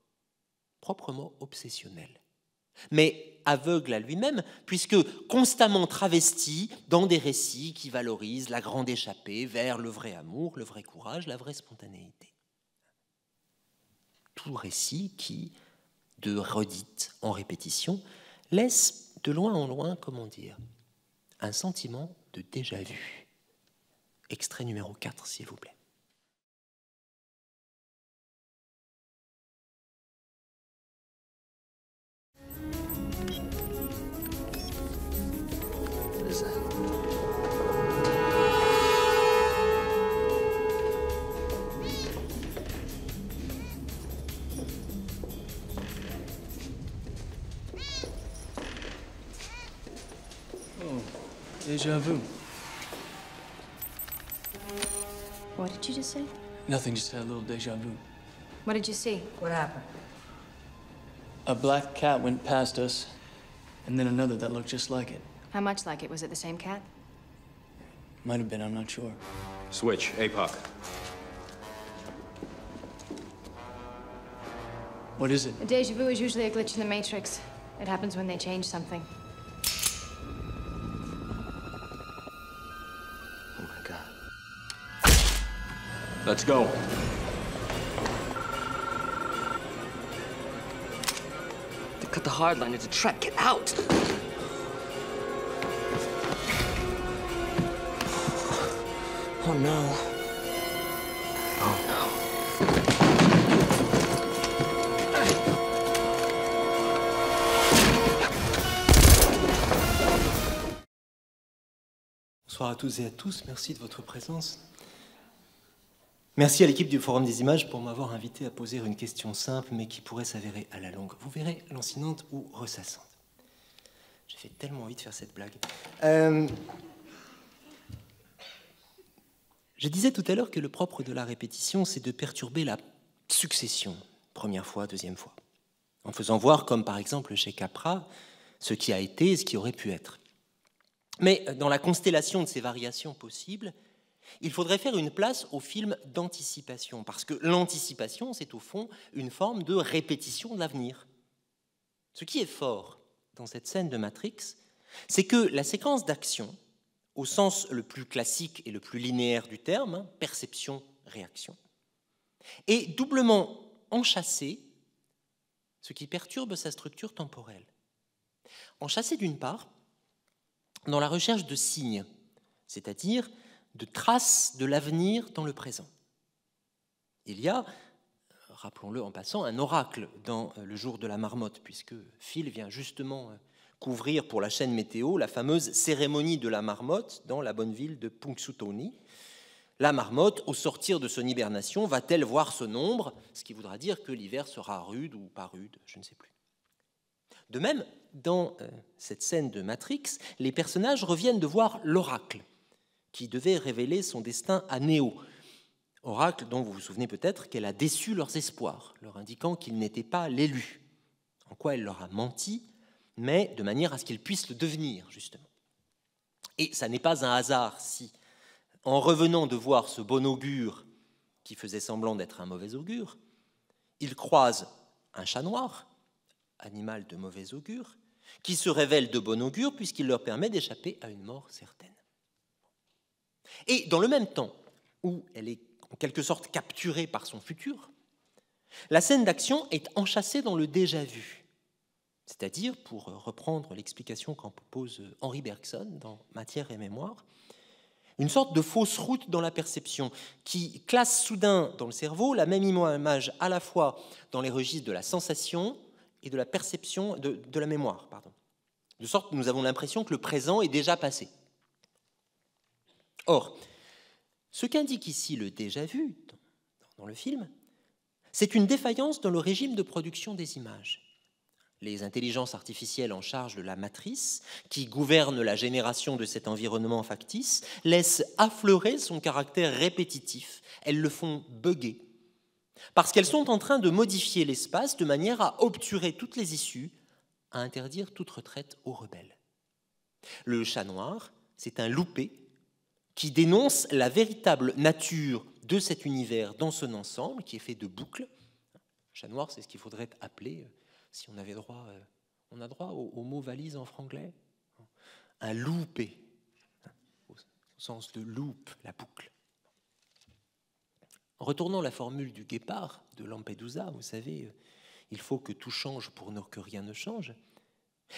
proprement obsessionnel, mais aveugle à lui-même, puisque constamment travesti dans des récits qui valorisent la grande échappée vers le vrai amour, le vrai courage, la vraie spontanéité. Tout récit qui, de redite en répétition, laisse de loin en loin, comment dire, un sentiment de déjà-vu. Extrait numéro 4, s'il vous plaît.
What is that?
Oh, déjà vu.
What did you just say?
Nothing, just had a little déjà vu.
What did you see?
What happened?
A black cat went past us, and then another that looked just like it.
How much like it? Was it the same cat?
Might have been, I'm not sure.
Switch, APOC.
What is it?
A déjà vu is usually a glitch in the Matrix. It happens when they change something.
Oh my God.
Let's go.
They cut the hard line. It's a trap. Get out! Oh no. Oh no.
Bonsoir à toutes et à tous, merci de votre présence. Merci à l'équipe du Forum des images pour m'avoir invité à poser une question simple, mais qui pourrait s'avérer à la longue, vous verrez, lancinante ou ressassante. J'ai fait tellement envie de faire cette blague. Je disais tout à l'heure que le propre de la répétition, c'est de perturber la succession, première fois, deuxième fois, en faisant voir, comme par exemple chez Capra, ce qui a été et ce qui aurait pu être. Mais dans la constellation de ces variations possibles, il faudrait faire une place au film d'anticipation, parce que l'anticipation, c'est au fond une forme de répétition de l'avenir. Ce qui est fort dans cette scène de Matrix, c'est que la séquence d'action, au sens le plus classique et le plus linéaire du terme, perception-réaction, est doublement enchâssée, ce qui perturbe sa structure temporelle. Enchâssée d'une part, dans la recherche de signes, c'est-à-dire de traces de l'avenir dans le présent. Il y a, rappelons-le en passant, un oracle dans Le jour de la marmotte, puisque Phil vient justement couvrir pour la chaîne météo la fameuse cérémonie de la marmotte dans la bonne ville de Punxsutawney. La marmotte, au sortir de son hibernation, va-t-elle voir son ombre, ce qui voudra dire que l'hiver sera rude ou pas rude, je ne sais plus. De même, dans cette scène de Matrix, les personnages reviennent de voir l'oracle, qui devait révéler son destin à Néo. Oracle dont vous vous souvenez peut-être qu'elle a déçu leurs espoirs, leur indiquant qu'il n'était pas l'élu, en quoi elle leur a menti, mais de manière à ce qu'ils puissent le devenir, justement. Et ça n'est pas un hasard si, en revenant de voir ce bon augure qui faisait semblant d'être un mauvais augure, ils croisent un chat noir, animal de mauvais augure, qui se révèle de bon augure puisqu'il leur permet d'échapper à une mort certaine. Et dans le même temps où elle est en quelque sorte capturée par son futur, la scène d'action est enchâssée dans le déjà-vu, c'est-à-dire, pour reprendre l'explication qu'en propose Henri Bergson dans Matière et mémoire, une sorte de fausse route dans la perception qui classe soudain dans le cerveau la même image à la fois dans les registres de la sensation et de la perception, de la mémoire, pardon. De sorte que nous avons l'impression que le présent est déjà passé. Or, ce qu'indique ici le déjà-vu dans le film, c'est une défaillance dans le régime de production des images. Les intelligences artificielles en charge de la matrice, qui gouvernent la génération de cet environnement factice, laissent affleurer son caractère répétitif. Elles le font bugger, parce qu'elles sont en train de modifier l'espace de manière à obturer toutes les issues, à interdire toute retraite aux rebelles. Le chat noir, c'est un loupé qui dénonce la véritable nature de cet univers dans son ensemble, qui est fait de boucles. Chat noir, c'est ce qu'il faudrait appeler, si on avait droit, on a droit au mot valise en franglais, un loupé, au sens de loop, la boucle. En retournant la formule du guépard de Lampedusa, vous savez, il faut que tout change pour que rien ne change,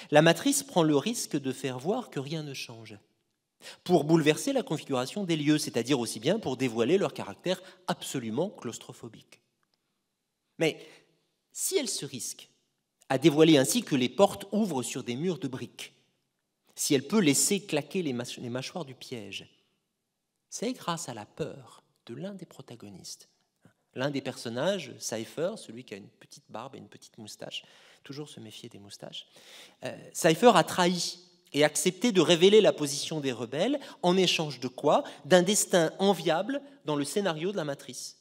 la matrice prend le risque de faire voir que rien ne change, pour bouleverser la configuration des lieux, c'est-à-dire aussi bien pour dévoiler leur caractère absolument claustrophobique. Mais si elle se risque à dévoiler ainsi que les portes ouvrent sur des murs de briques, si elle peut laisser claquer les mâchoires du piège, c'est grâce à la peur de l'un des protagonistes. L'un des personnages, Cypher, celui qui a une petite barbe et une petite moustache, toujours se méfier des moustaches, Cypher a trahi et accepté de révéler la position des rebelles en échange de quoi? D'un destin enviable dans le scénario de la matrice.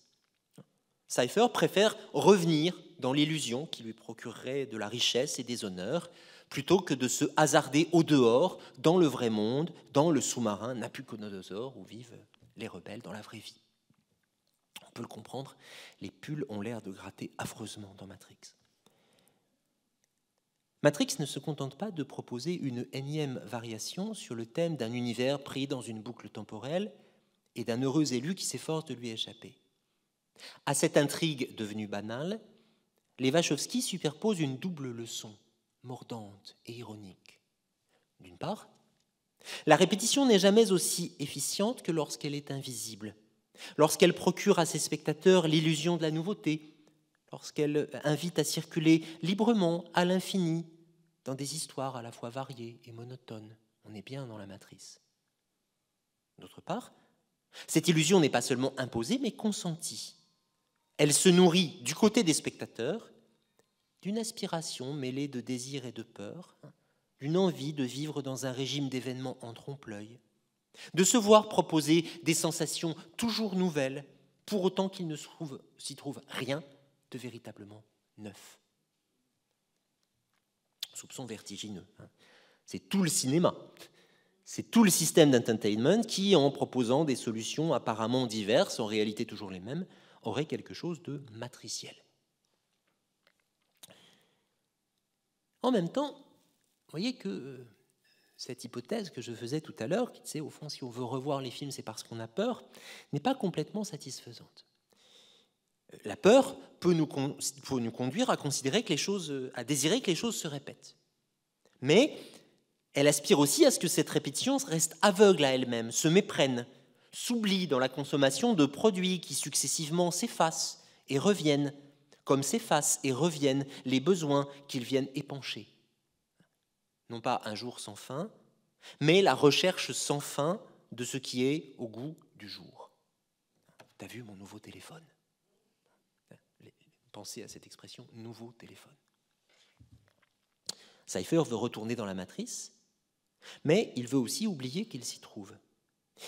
Cypher préfère revenir dans l'illusion qui lui procurerait de la richesse et des honneurs, plutôt que de se hasarder au dehors, dans le vrai monde, dans le sous-marin Nabucodonosor, où vivent les rebelles dans la vraie vie. On peut le comprendre, les pulls ont l'air de gratter affreusement dans Matrix. Matrix ne se contente pas de proposer une énième variation sur le thème d'un univers pris dans une boucle temporelle et d'un heureux élu qui s'efforce de lui échapper. À cette intrigue devenue banale, les Wachowski superposent une double leçon, mordante et ironique. D'une part, la répétition n'est jamais aussi efficiente que lorsqu'elle est invisible, lorsqu'elle procure à ses spectateurs l'illusion de la nouveauté, lorsqu'elle invite à circuler librement, à l'infini, dans des histoires à la fois variées et monotones. On est bien dans la matrice. D'autre part, cette illusion n'est pas seulement imposée, mais consentie. Elle se nourrit, du côté des spectateurs, d'une aspiration mêlée de désir et de peur, d'une envie de vivre dans un régime d'événements en trompe-l'œil, de se voir proposer des sensations toujours nouvelles, pour autant qu'il ne s'y trouve rien de véritablement neuf. Soupçon vertigineux. C'est tout le cinéma, c'est tout le système d'entertainment qui, en proposant des solutions apparemment diverses, en réalité toujours les mêmes, aurait quelque chose de matriciel. En même temps, vous voyez que cette hypothèse que je faisais tout à l'heure, qui disait au fond si on veut revoir les films c'est parce qu'on a peur, n'est pas complètement satisfaisante. La peur peut nous conduire à considérer que les choses, à désirer que les choses se répètent. Mais elle aspire aussi à ce que cette répétition reste aveugle à elle-même, se méprenne, s'oublie dans la consommation de produits qui successivement s'effacent et reviennent, comme s'effacent et reviennent les besoins qu'ils viennent épancher. Non pas un jour sans fin, mais la recherche sans fin de ce qui est au goût du jour. T'as vu mon nouveau téléphone ? Pensez à cette expression « nouveau téléphone ». Cypher veut retourner dans la matrice, mais il veut aussi oublier qu'il s'y trouve.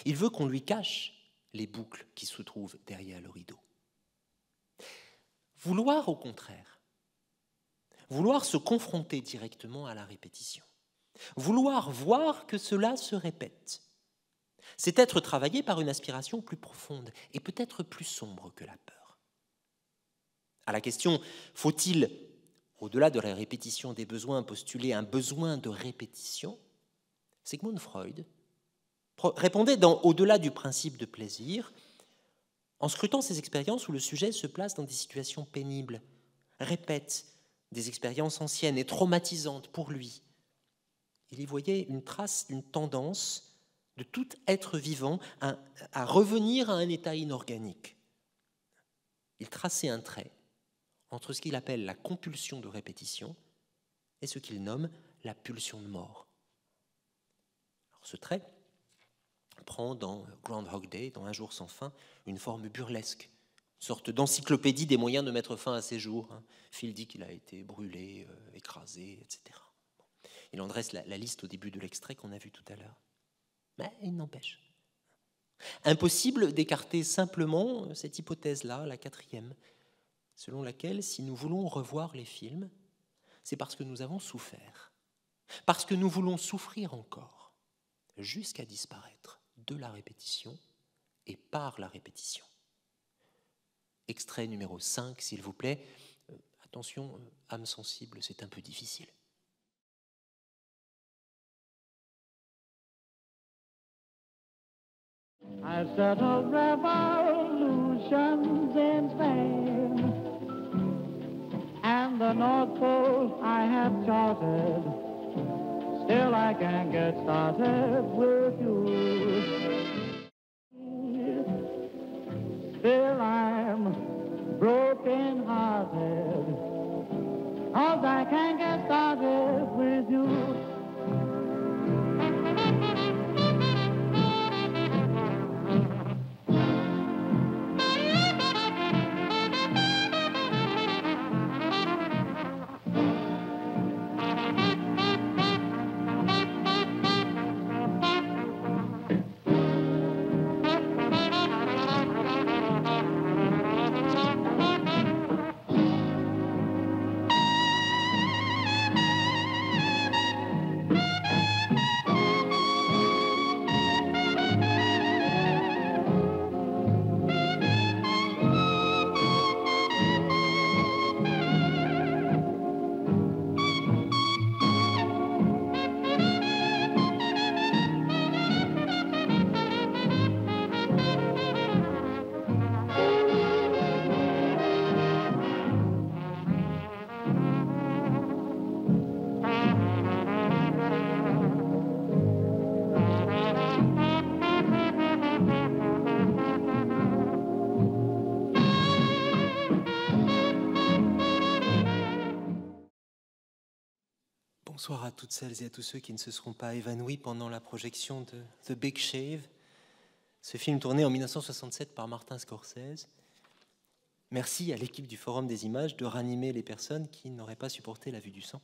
Il veut qu'on lui cache les boucles qui se trouvent derrière le rideau. Vouloir, au contraire, vouloir se confronter directement à la répétition, vouloir voir que cela se répète, c'est être travaillé par une aspiration plus profonde et peut-être plus sombre que la peur. À la question « faut-il, au-delà de la répétition des besoins, postuler un besoin de répétition ?» Sigmund Freud répondait dans « Au-delà du principe de plaisir », en scrutant ces expériences où le sujet se place dans des situations pénibles, répète des expériences anciennes et traumatisantes pour lui. Il y voyait une trace d'une tendance de tout être vivant à revenir à un état inorganique. Il traçait un trait entre ce qu'il appelle la compulsion de répétition et ce qu'il nomme la pulsion de mort. Alors, ce trait prend dans Groundhog Day, dans Un jour sans fin, une forme burlesque, une sorte d'encyclopédie des moyens de mettre fin à ses jours. Phil dit qu'il a été brûlé, écrasé, etc. Il en dresse la liste au début de l'extrait qu'on a vu tout à l'heure. Mais il n'empêche. Impossible d'écarter simplement cette hypothèse-là, la quatrième, selon laquelle, si nous voulons revoir les films, c'est parce que nous avons souffert, parce que nous voulons souffrir encore, jusqu'à disparaître de la répétition et par la répétition. Extrait numéro 5, s'il vous plaît. Attention, âme sensible, c'est un peu difficile.
I settled revolutions in Spain, and the North Pole I have charted. Still I can't get started with you. Still I'm broken-hearted, 'cause I can't get started with you.
Bonsoir à toutes celles et à tous ceux qui ne se seront pas évanouis pendant la projection de The Big Shave. Ce film tourné en 1967 par Martin Scorsese. Merci à l'équipe du Forum des images de ranimer les personnes qui n'auraient pas supporté la vue du sang.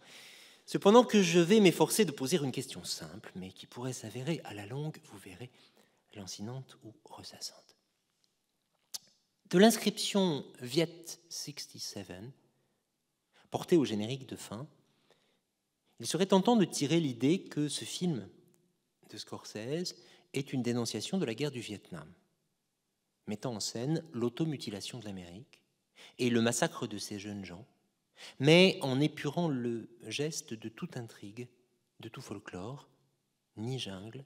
Cependant que je vais m'efforcer de poser une question simple, mais qui pourrait s'avérer à la longue, vous verrez, lancinante ou ressassante. De l'inscription Viet 67, portée au générique de fin, il serait tentant de tirer l'idée que ce film de Scorsese est une dénonciation de la guerre du Vietnam, mettant en scène l'automutilation de l'Amérique et le massacre de ces jeunes gens, mais en épurant le geste de toute intrigue, de tout folklore, ni jungle,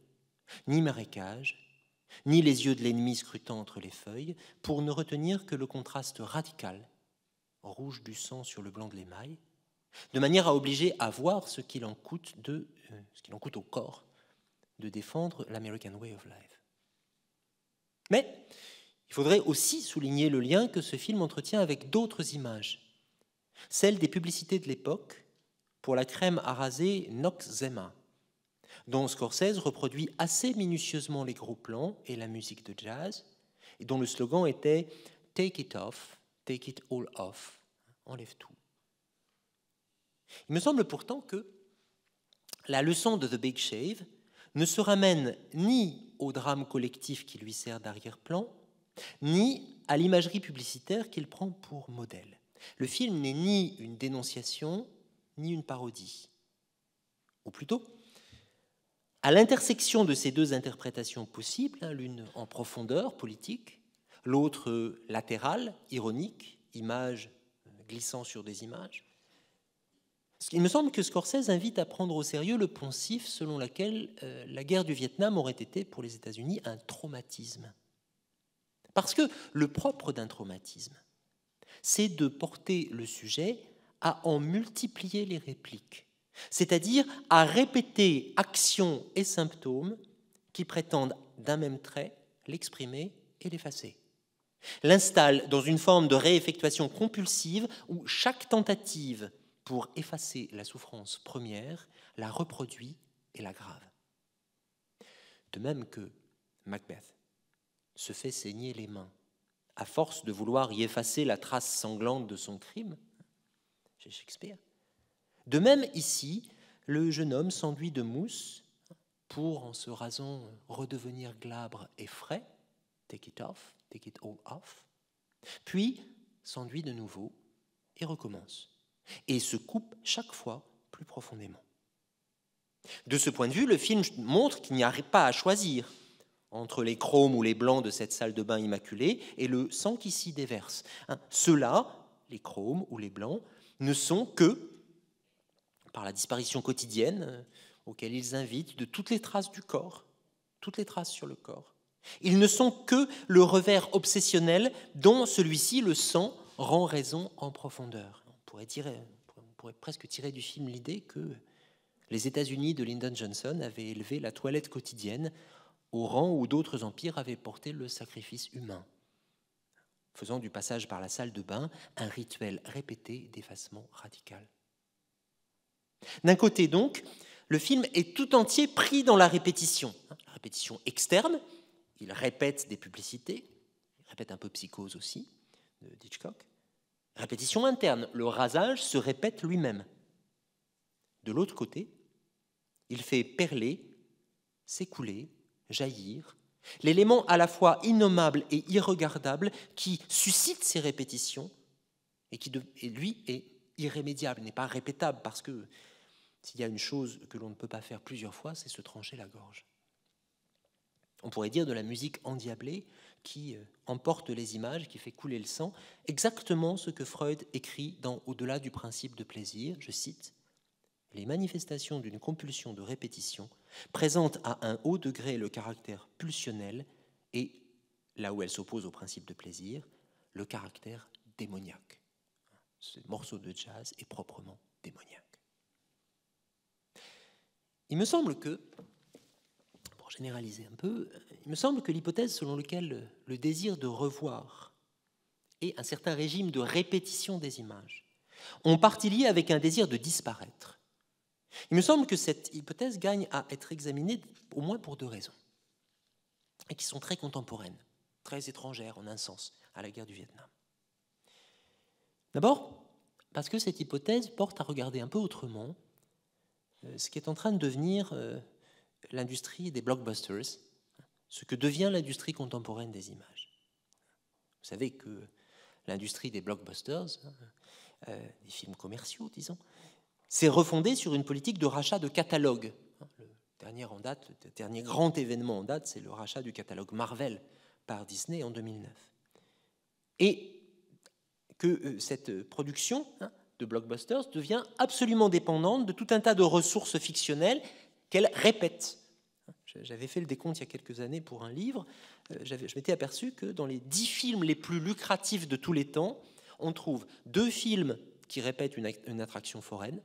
ni marécage, ni les yeux de l'ennemi scrutant entre les feuilles, pour ne retenir que le contraste radical, rouge du sang sur le blanc de l'émail, de manière à obliger à voir ce qu'il en coûte au corps de défendre l'American Way of Life. Mais il faudrait aussi souligner le lien que ce film entretient avec d'autres images, celles des publicités de l'époque pour la crème à raser Noxzema, dont Scorsese reproduit assez minutieusement les gros plans et la musique de jazz, et dont le slogan était « Take it off, take it all off », enlève tout. Il me semble pourtant que la leçon de The Big Shave ne se ramène ni au drame collectif qui lui sert d'arrière-plan, ni à l'imagerie publicitaire qu'il prend pour modèle. Le film n'est ni une dénonciation, ni une parodie. Ou plutôt, à l'intersection de ces deux interprétations possibles, l'une en profondeur politique, l'autre latérale, ironique, images glissant sur des images, il me semble que Scorsese invite à prendre au sérieux le poncif selon lequel la guerre du Vietnam aurait été pour les États-Unis un traumatisme. Parce que le propre d'un traumatisme, c'est de porter le sujet à en multiplier les répliques, c'est-à-dire à répéter actions et symptômes qui prétendent d'un même trait l'exprimer et l'effacer. L'installe dans une forme de réeffectuation compulsive où chaque tentative pour effacer la souffrance première la reproduit et l'aggrave. De même que Macbeth se fait saigner les mains à force de vouloir y effacer la trace sanglante de son crime, chez Shakespeare. De même, ici, le jeune homme s'enduit de mousse pour, en se rasant, redevenir glabre et frais, take it off, take it all off, puis s'enduit de nouveau et recommence, et se coupe chaque fois plus profondément. De ce point de vue, le film montre qu'il n'y a pas à choisir entre les chromes ou les blancs de cette salle de bain immaculée et le sang qui s'y déverse. Ceux-là, les chromes ou les blancs, ne sont que, par la disparition quotidienne auquel ils invitent, de toutes les traces du corps, toutes les traces sur le corps. Ils ne sont que le revers obsessionnel dont celui-ci, le sang, rend raison en profondeur. On pourrait presque tirer du film l'idée que les États-Unis de Lyndon Johnson avaient élevé la toilette quotidienne au rang où d'autres empires avaient porté le sacrifice humain, faisant du passage par la salle de bain un rituel répété d'effacement radical. D'un côté donc, le film est tout entier pris dans la répétition externe, il répète des publicités, il répète un peu Psychose aussi, d'Hitchcock. Répétition interne, le rasage se répète lui-même. De l'autre côté, il fait perler, s'écouler, jaillir, l'élément à la fois innommable et irregardable qui suscite ces répétitions et qui, lui, est irrémédiable, n'est pas répétable, parce que s'il y a une chose que l'on ne peut pas faire plusieurs fois, c'est se trancher la gorge. On pourrait dire de la musique endiablée qui emporte les images, qui fait couler le sang, exactement ce que Freud écrit dans Au-delà du principe de plaisir, je cite, « Les manifestations d'une compulsion de répétition présentent à un haut degré le caractère pulsionnel et, là où elle s'oppose au principe de plaisir, le caractère démoniaque. » Ce morceau de jazz est proprement démoniaque. Il me semble que, pour généraliser un peu, il me semble que l'hypothèse selon laquelle le désir de revoir et un certain régime de répétition des images ont partie liée avec un désir de disparaître. Il me semble que cette hypothèse gagne à être examinée au moins pour deux raisons. et qui sont très contemporaines, très étrangères en un sens à la guerre du Vietnam. D'abord, parce que cette hypothèse porte à regarder un peu autrement ce qui est en train de devenir l'industrie des blockbusters, ce que devient l'industrie contemporaine des images. Vous savez que l'industrie des blockbusters, des films commerciaux, disons, s'est refondée sur une politique de rachat de catalogues. Le dernier grand événement en date, c'est le rachat du catalogue Marvel par Disney en 2009. Et que cette production de blockbusters devient absolument dépendante de tout un tas de ressources fictionnelles qu'elle répète. J'avais fait le décompte il y a quelques années pour un livre. Je m'étais aperçu que dans les 10 films les plus lucratifs de tous les temps, on trouve 2 films qui répètent une attraction foraine,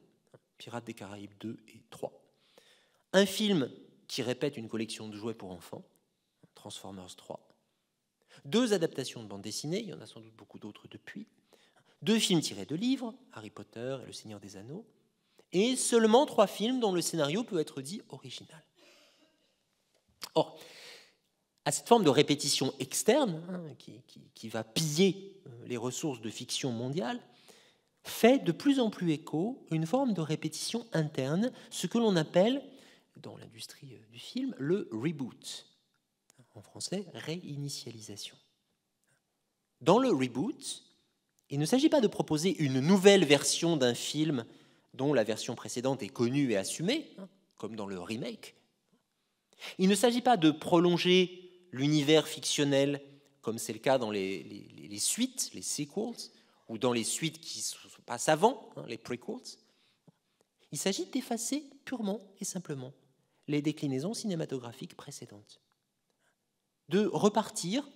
Pirates des Caraïbes 2 et 3, un film qui répète une collection de jouets pour enfants, Transformers 3, 2 adaptations de bande dessinée, il y en a sans doute beaucoup d'autres depuis, 2 films tirés de livres, Harry Potter et Le Seigneur des Anneaux, et seulement 3 films dont le scénario peut être dit original. Or, à cette forme de répétition externe, qui va piller les ressources de fiction mondiale, fait de plus en plus écho une forme de répétition interne, ce que l'on appelle, dans l'industrie du film, le reboot. En français, réinitialisation. Dans le reboot, il ne s'agit pas de proposer une nouvelle version d'un film dont la version précédente est connue et assumée, comme dans le remake. Il ne s'agit pas de prolonger l'univers fictionnel, comme c'est le cas dans les suites, les sequels, ou dans les suites qui se passent avant, les prequels. Il s'agit d'effacer purement et simplement les déclinaisons cinématographiques précédentes. De repartir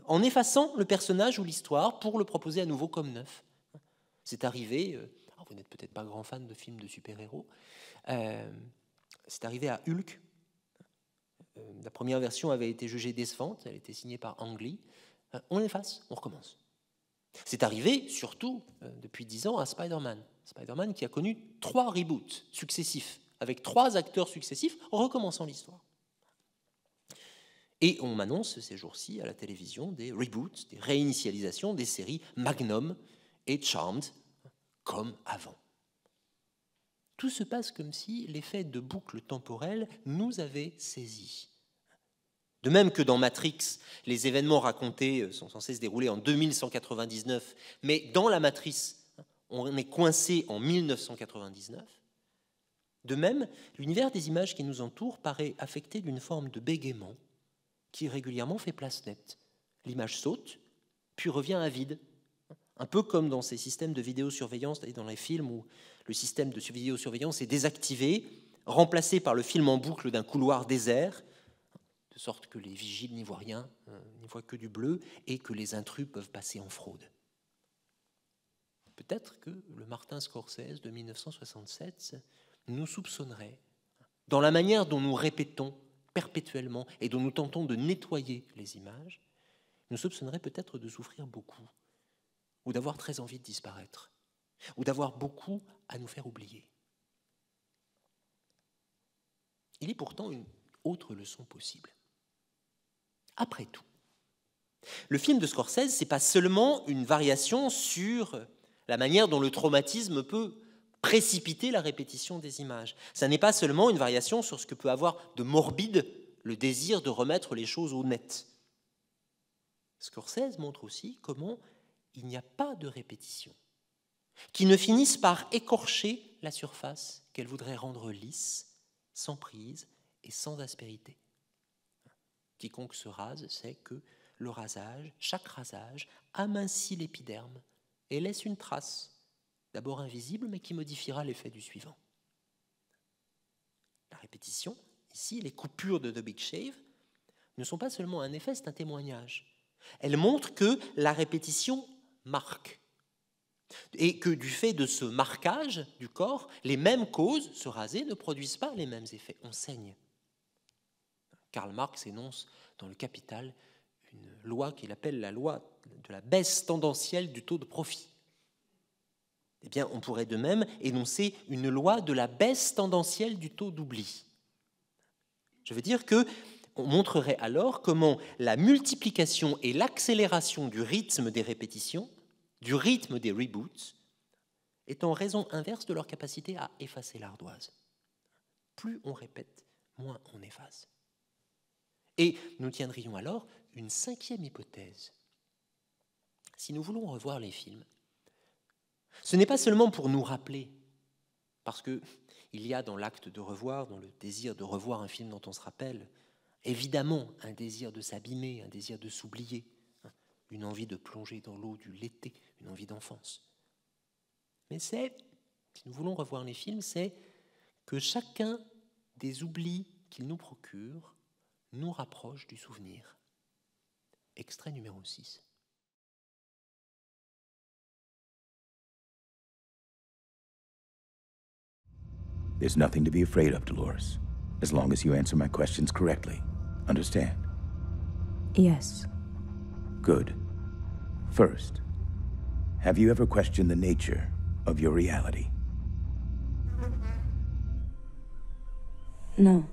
en effaçant le personnage ou l'histoire pour le proposer à nouveau comme neuf. C'est arrivé, vous n'êtes peut-être pas grand fan de films de super-héros, c'est arrivé à Hulk. La première version avait été jugée décevante, elle était signée par Ang Lee. On l'efface, on recommence. C'est arrivé, surtout, depuis 10 ans, à Spider-Man. Spider-Man qui a connu 3 reboots successifs, avec 3 acteurs successifs, recommençant l'histoire. Et on m'annonce ces jours-ci à la télévision des reboots, des réinitialisations des séries Magnum et Charmed, comme avant. Tout se passe comme si l'effet de boucle temporelle nous avait saisis. De même que dans Matrix, les événements racontés sont censés se dérouler en 2199, mais dans la matrice, on est coincé en 1999. De même, l'univers des images qui nous entourent paraît affecté d'une forme de bégaiement qui régulièrement fait place nette. L'image saute, puis revient à vide. Un peu comme dans ces systèmes de vidéosurveillance, dans les films où le système de vidéosurveillance est désactivé, remplacé par le film en boucle d'un couloir désert, de sorte que les vigiles n'y voient rien, n'y voient que du bleu, et que les intrus peuvent passer en fraude. Peut-être que le Martin Scorsese de 1967 nous soupçonnerait, dans la manière dont nous répétons perpétuellement et dont nous tentons de nettoyer les images, nous soupçonnerait peut-être de souffrir beaucoup, ou d'avoir très envie de disparaître, ou d'avoir beaucoup à nous faire oublier. Il est pourtant une autre leçon possible. Après tout, le film de Scorsese, ce n'est pas seulement une variation sur la manière dont le traumatisme peut précipiter la répétition des images. Ça n'est pas seulement une variation sur ce que peut avoir de morbide le désir de remettre les choses au net. Scorsese montre aussi comment il n'y a pas de répétition, qui ne finissent par écorcher la surface qu'elle voudrait rendre lisse, sans prise et sans aspérité. Quiconque se rase sait que le rasage, chaque rasage, amincit l'épiderme et laisse une trace, d'abord invisible, mais qui modifiera l'effet du suivant. La répétition, ici, les coupures de The Big Shave, ne sont pas seulement un effet, c'est un témoignage. Elles montrent que la répétition marque, et que du fait de ce marquage du corps, les mêmes causes, se raser, ne produisent pas les mêmes effets. On saigne. Karl Marx énonce dans le Capital une loi qu'il appelle la loi de la baisse tendancielle du taux de profit. Eh bien, on pourrait de même énoncer une loi de la baisse tendancielle du taux d'oubli. Je veux dire que On montrerait alors comment la multiplication et l'accélération du rythme des répétitions, du rythme des reboots, est en raison inverse de leur capacité à effacer l'ardoise. Plus on répète, moins on efface. Et nous tiendrions alors une cinquième hypothèse. Si nous voulons revoir les films, ce n'est pas seulement pour nous rappeler, parce qu'il y a dans l'acte de revoir, dans le désir de revoir un film dont on se rappelle, évidemment un désir de s'abîmer, un désir de s'oublier, une envie de plonger dans l'eau du l'été, une envie d'enfance. Mais c'est, si nous voulons revoir les films, c'est que chacun des oublis qu'ils nous procurent nous rapproche du souvenir. Extrait numéro 6.
There's nothing to be afraid of, Dolores, as long as you answer my questions correctly. Understand?
Yes.
Good. First, have you ever questioned the nature of your reality?
No.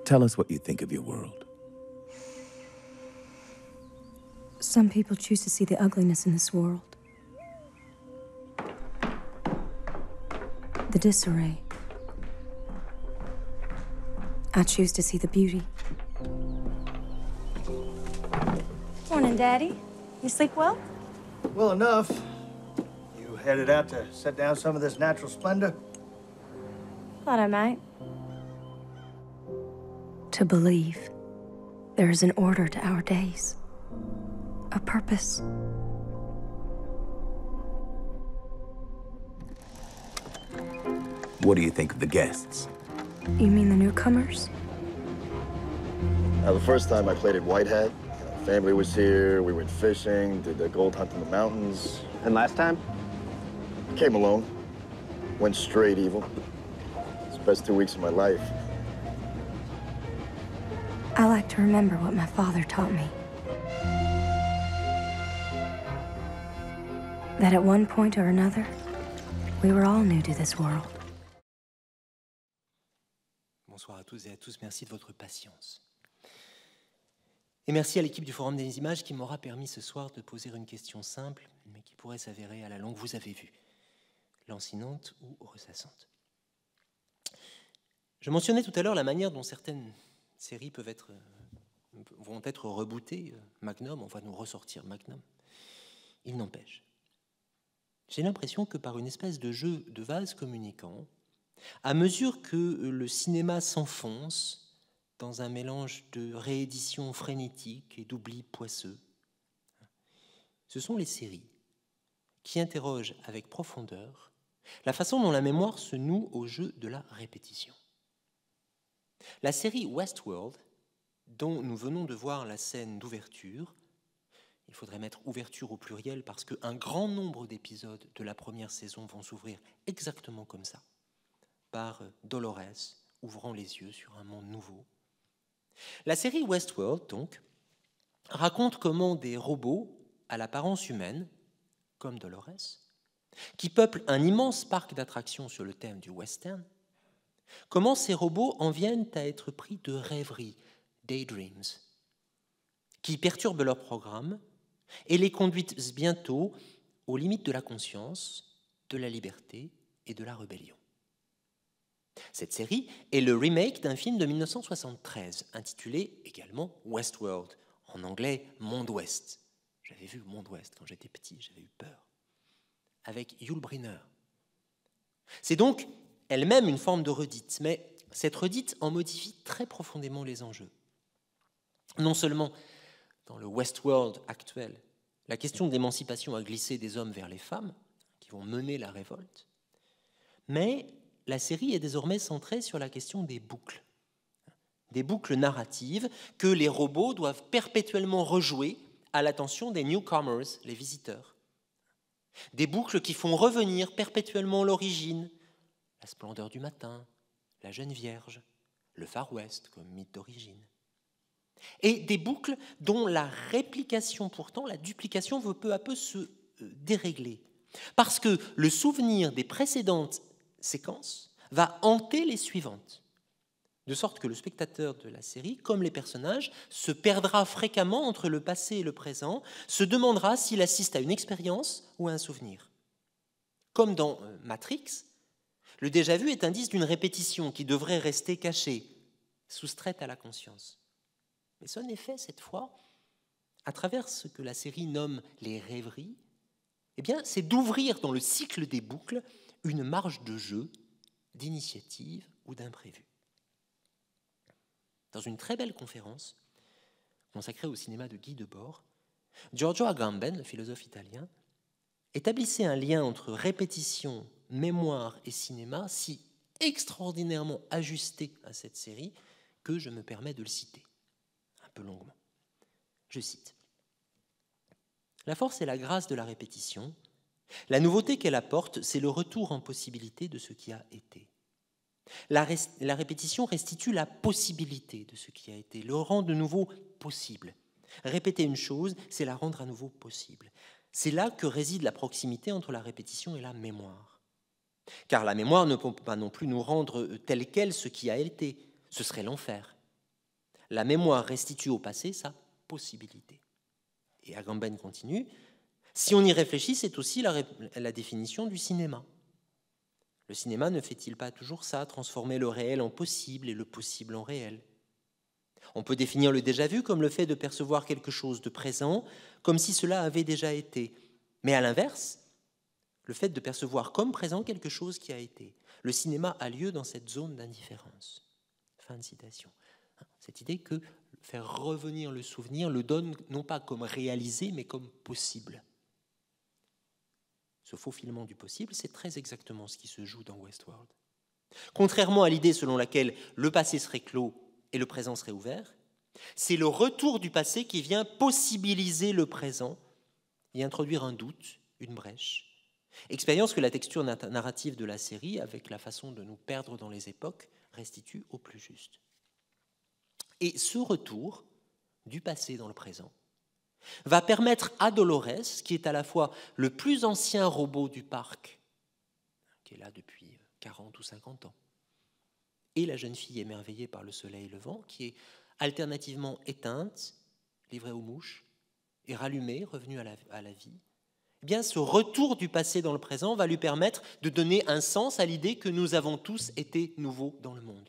Tell us what you think of your world.
Some people choose to see the ugliness in this world. The disarray. I choose to see the beauty.
Morning, Daddy. You sleep well?
Well enough. You headed out to set down some of this natural splendor?
Thought I might.
To believe there is an order to our days, a purpose.
What do you think of the guests?
You mean the newcomers?
Now, the first time I played at Whitehead, family was here, we went fishing, did the gold hunt in the mountains.
And last time?
Came alone, went straight evil. It's the best 2 weeks of my life.
I like to remember what my father taught me. That at one point or another, we were all new to this world.
Bonsoir à tous et à tous, merci de votre patience. Et merci à l'équipe du Forum des Images qui m'aura permis ce soir de poser une question simple, mais qui pourrait s'avérer à la longue, vous avez vu, lancinante ou ressassante. Je mentionnais tout à l'heure la manière dont certaines séries vont être rebootées. Magnum, on va nous ressortir Magnum. Il n'empêche. J'ai l'impression que par une espèce de jeu de vase communicant, à mesure que le cinéma s'enfonce dans un mélange de rééditions frénétiques et d'oublis poisseux, ce sont les séries qui interrogent avec profondeur la façon dont la mémoire se noue au jeu de la répétition. La série Westworld, dont nous venons de voir la scène d'ouverture, il faudrait mettre ouverture au pluriel parce qu'un grand nombre d'épisodes de la première saison vont s'ouvrir exactement comme ça, par Dolores ouvrant les yeux sur un monde nouveau. La série Westworld, donc, raconte comment des robots à l'apparence humaine, comme Dolores, qui peuplent un immense parc d'attractions sur le thème du western, comment ces robots en viennent à être pris de rêveries, daydreams, qui perturbent leur programme et les conduisent bientôt aux limites de la conscience, de la liberté et de la rébellion. Cette série est le remake d'un film de 1973, intitulé également Westworld, en anglais Monde Ouest. J'avais vu Monde Ouest quand j'étais petit, j'avais eu peur. Avec Yul Brynner. C'est donc elle-même une forme de redite, mais cette redite en modifie très profondément les enjeux. Non seulement dans le Westworld actuel, la question de l'émancipation a glissé des hommes vers les femmes, qui vont mener la révolte, mais la série est désormais centrée sur la question des boucles narratives que les robots doivent perpétuellement rejouer à l'attention des newcomers, les visiteurs. Des boucles qui font revenir perpétuellement l'origine, la splendeur du matin, la jeune vierge, le Far West comme mythe d'origine. Et des boucles dont la réplication pourtant, la duplication veut peu à peu se dérégler. Parce que le souvenir des précédentes séquences va hanter les suivantes, de sorte que le spectateur de la série, comme les personnages, se perdra fréquemment entre le passé et le présent, se demandera s'il assiste à une expérience ou à un souvenir. Comme dans Matrix, le déjà-vu est indice d'une répétition qui devrait rester cachée, soustraite à la conscience. Mais son effet, cette fois, à travers ce que la série nomme les rêveries, eh bien, c'est d'ouvrir dans le cycle des boucles une marge de jeu, d'initiative ou d'imprévu. Dans une très belle conférence consacrée au cinéma de Guy Debord, Giorgio Agamben, le philosophe italien, établissait un lien entre répétition, mémoire et cinéma si extraordinairement ajusté à cette série que je me permets de le citer, un peu longuement. Je cite. « La force et la grâce de la répétition, la nouveauté qu'elle apporte, c'est le retour en possibilité de ce qui a été. La répétition restitue la possibilité de ce qui a été, le rend de nouveau possible. Répéter une chose, c'est la rendre à nouveau possible. C'est là que réside la proximité entre la répétition et la mémoire. Car la mémoire ne peut pas non plus nous rendre tel quel ce qui a été. Ce serait l'enfer. La mémoire restitue au passé sa possibilité. » Et Agamben continue, « Si on y réfléchit, c'est aussi la définition du cinéma. Le cinéma ne fait-il pas toujours ça, transformer le réel en possible et le possible en réel ? On peut définir le déjà-vu comme le fait de percevoir quelque chose de présent, comme si cela avait déjà été. Mais à l'inverse, le fait de percevoir comme présent quelque chose qui a été. Le cinéma a lieu dans cette zone d'indifférence. » Fin de citation. Cette idée que faire revenir le souvenir le donne non pas comme réalisé, mais comme possible. Ce faufilement du possible, c'est très exactement ce qui se joue dans Westworld. Contrairement à l'idée selon laquelle le passé serait clos et le présent serait ouvert, c'est le retour du passé qui vient possibiliser le présent et introduire un doute, une brèche. Expérience que la texture narrative de la série, avec la façon de nous perdre dans les époques, restitue au plus juste. Et ce retour du passé dans le présent va permettre à Dolores, qui est à la fois le plus ancien robot du parc, qui est là depuis 40 ou 50 ans, et la jeune fille émerveillée par le soleil levant, qui est alternativement éteinte, livrée aux mouches, et rallumée, revenue à la vie, eh bien, ce retour du passé dans le présent va lui permettre de donner un sens à l'idée que nous avons tous été nouveaux dans le monde.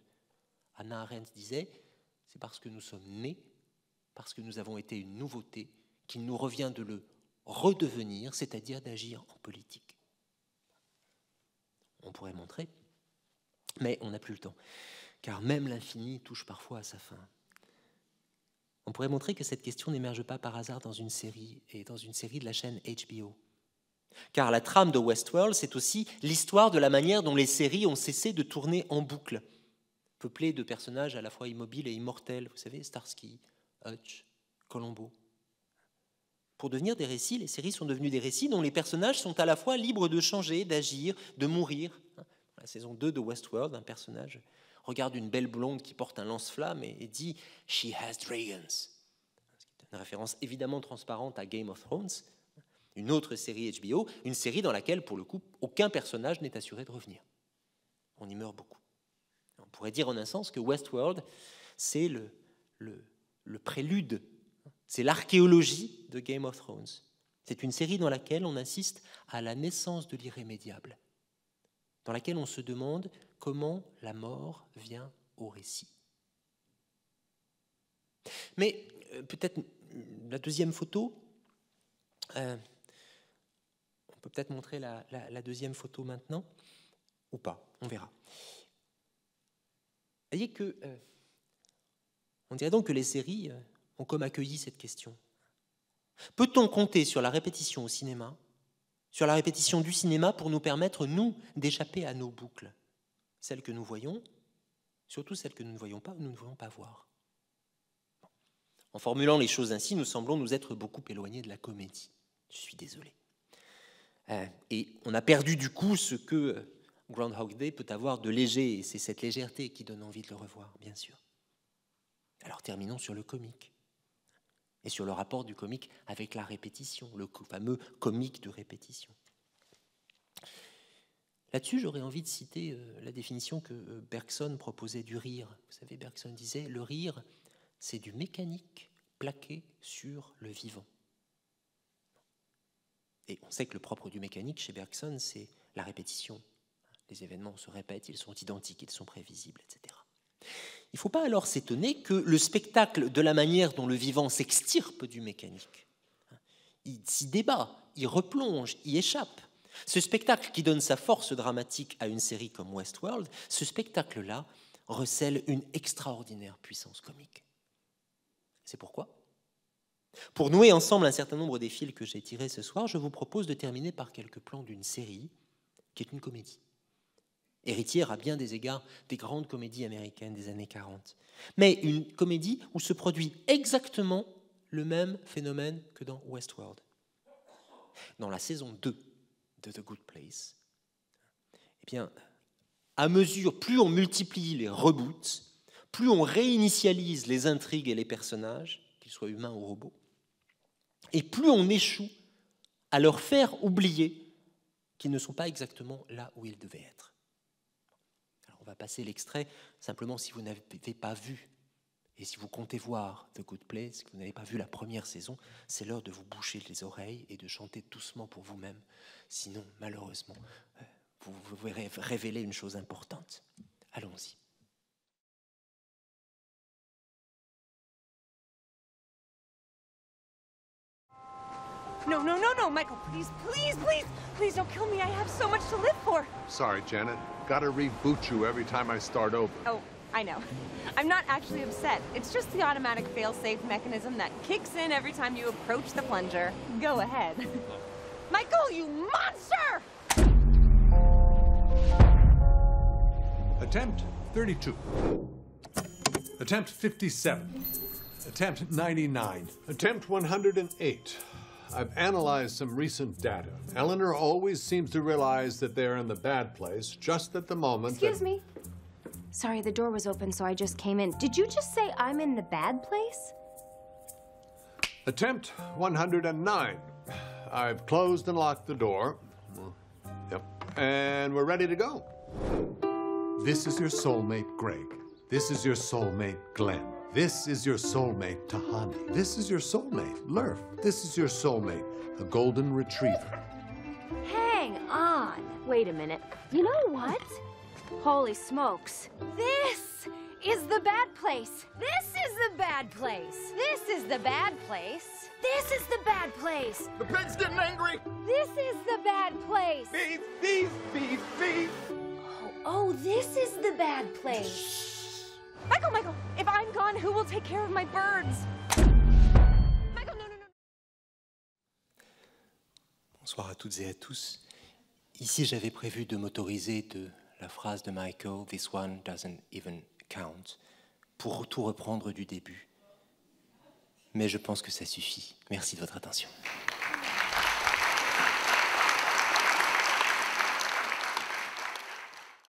Hannah Arendt disait, c'est parce que nous sommes nés, parce que nous avons été une nouveauté, qu'il nous revient de le redevenir, c'est-à-dire d'agir en politique. On pourrait montrer, mais on n'a plus le temps, car même l'infini touche parfois à sa fin. On pourrait montrer que cette question n'émerge pas par hasard dans une série, et dans une série de la chaîne HBO. Car la trame de Westworld, c'est aussi l'histoire de la manière dont les séries ont cessé de tourner en boucle, peuplées de personnages à la fois immobiles et immortels, vous savez, Starsky, Hutch, Columbo. Pour devenir des récits, les séries sont devenues des récits dont les personnages sont à la fois libres de changer, d'agir, de mourir. Dans la saison 2 de Westworld, un personnage regarde une belle blonde qui porte un lance-flamme et dit « She has dragons ». C'est une référence évidemment transparente à Game of Thrones, une autre série HBO, une série dans laquelle, pour le coup, aucun personnage n'est assuré de revenir. On y meurt beaucoup. On pourrait dire en un sens que Westworld, c'est le prélude, c'est l'archéologie de Game of Thrones. C'est une série dans laquelle on assiste à la naissance de l'irrémédiable, dans laquelle on se demande comment la mort vient au récit. Mais peut-être la deuxième photo, on peut peut-être montrer la deuxième photo maintenant, ou pas, on verra. Vous voyez que, on dirait donc que les séries ont comme accueilli cette question. Peut-on compter sur la répétition au cinéma, sur la répétition du cinéma pour nous permettre, nous, d'échapper à nos boucles, celles que nous voyons, surtout celles que nous ne voyons pas ou nous ne voulons pas voir. En formulant les choses ainsi, nous semblons nous être beaucoup éloignés de la comédie. Je suis désolé. Et on a perdu du coup ce que Groundhog Day peut avoir de léger, et c'est cette légèreté qui donne envie de le revoir, bien sûr. Alors terminons sur le comique, et sur le rapport du comique avec la répétition, le fameux comique de répétition. Là-dessus, j'aurais envie de citer la définition que Bergson proposait du rire. Vous savez, Bergson disait « Le rire, c'est du mécanique plaqué sur le vivant ». Et on sait que le propre du mécanique chez Bergson, c'est la répétition. Les événements se répètent, ils sont identiques, ils sont prévisibles, etc. Il ne faut pas alors s'étonner que le spectacle de la manière dont le vivant s'extirpe du mécanique, il s'y débat, il replonge, il échappe. Ce spectacle qui donne sa force dramatique à une série comme Westworld, ce spectacle-là recèle une extraordinaire puissance comique. C'est pourquoi, pour nouer ensemble un certain nombre des fils que j'ai tirés ce soir, je vous propose de terminer par quelques plans d'une série qui est une comédie. Héritière à bien des égards des grandes comédies américaines des années 40. Mais une comédie où se produit exactement le même phénomène que dans Westworld. Dans la saison 2 de The Good Place, eh bien, à mesure, plus on multiplie les reboots, plus on réinitialise les intrigues et les personnages, qu'ils soient humains ou robots, et plus on échoue à leur faire oublier qu'ils ne sont pas exactement là où ils devaient être. Alors, on va passer l'extrait, simplement si vous n'avez pas vu, et si vous comptez voir The Good Place, que vous n'avez pas vu la première saison, c'est l'heure de vous boucher les oreilles et de chanter doucement pour vous-même. Sinon, malheureusement, vous verrez révéler une chose importante. Allons-y.
No, no, no, no, Michael, please, please, please, please don't kill me. I have so much to live for.
Sorry, Janet. Gotta reboot you every time I start over.
Oh, I know. I'm not actually upset. It's just the automatic fail-safe mechanism that kicks in every time you approach the plunger. Go ahead. Michael, you monster!
Attempt 32. Attempt 57. Attempt 99. Attempt 108. I've analyzed some recent data. Eleanor always seems to realize that they're in the bad place just at the moment.
Excuse me. Sorry, the door was open, so I just came in. Did you just say I'm in the bad place?
Attempt 109. I've closed and locked the door. Yep. And we're ready to go. This is your soulmate, Greg. This is your soulmate, Glenn. This is your soulmate, Tahani. This is your soulmate, Lerf. This is your soulmate, a golden retriever.
Hang on. Wait a minute. You know what? Holy smokes. This is the bad place. This is the bad place. This is the bad place. This is the bad place.
The pig's getting angry.
This is the bad place.
Beef, beef, beef, beef.
Oh, this is the bad place.
Michael, Michael, if I'm gone, who will take care of my birds? Michael, no, no, no.
Bonsoir à toutes et à tous. Ici, j'avais prévu de m'autoriser de la phrase de Michael, "This one doesn't even count", pour tout reprendre du début. Mais je pense que ça suffit. Merci de votre attention.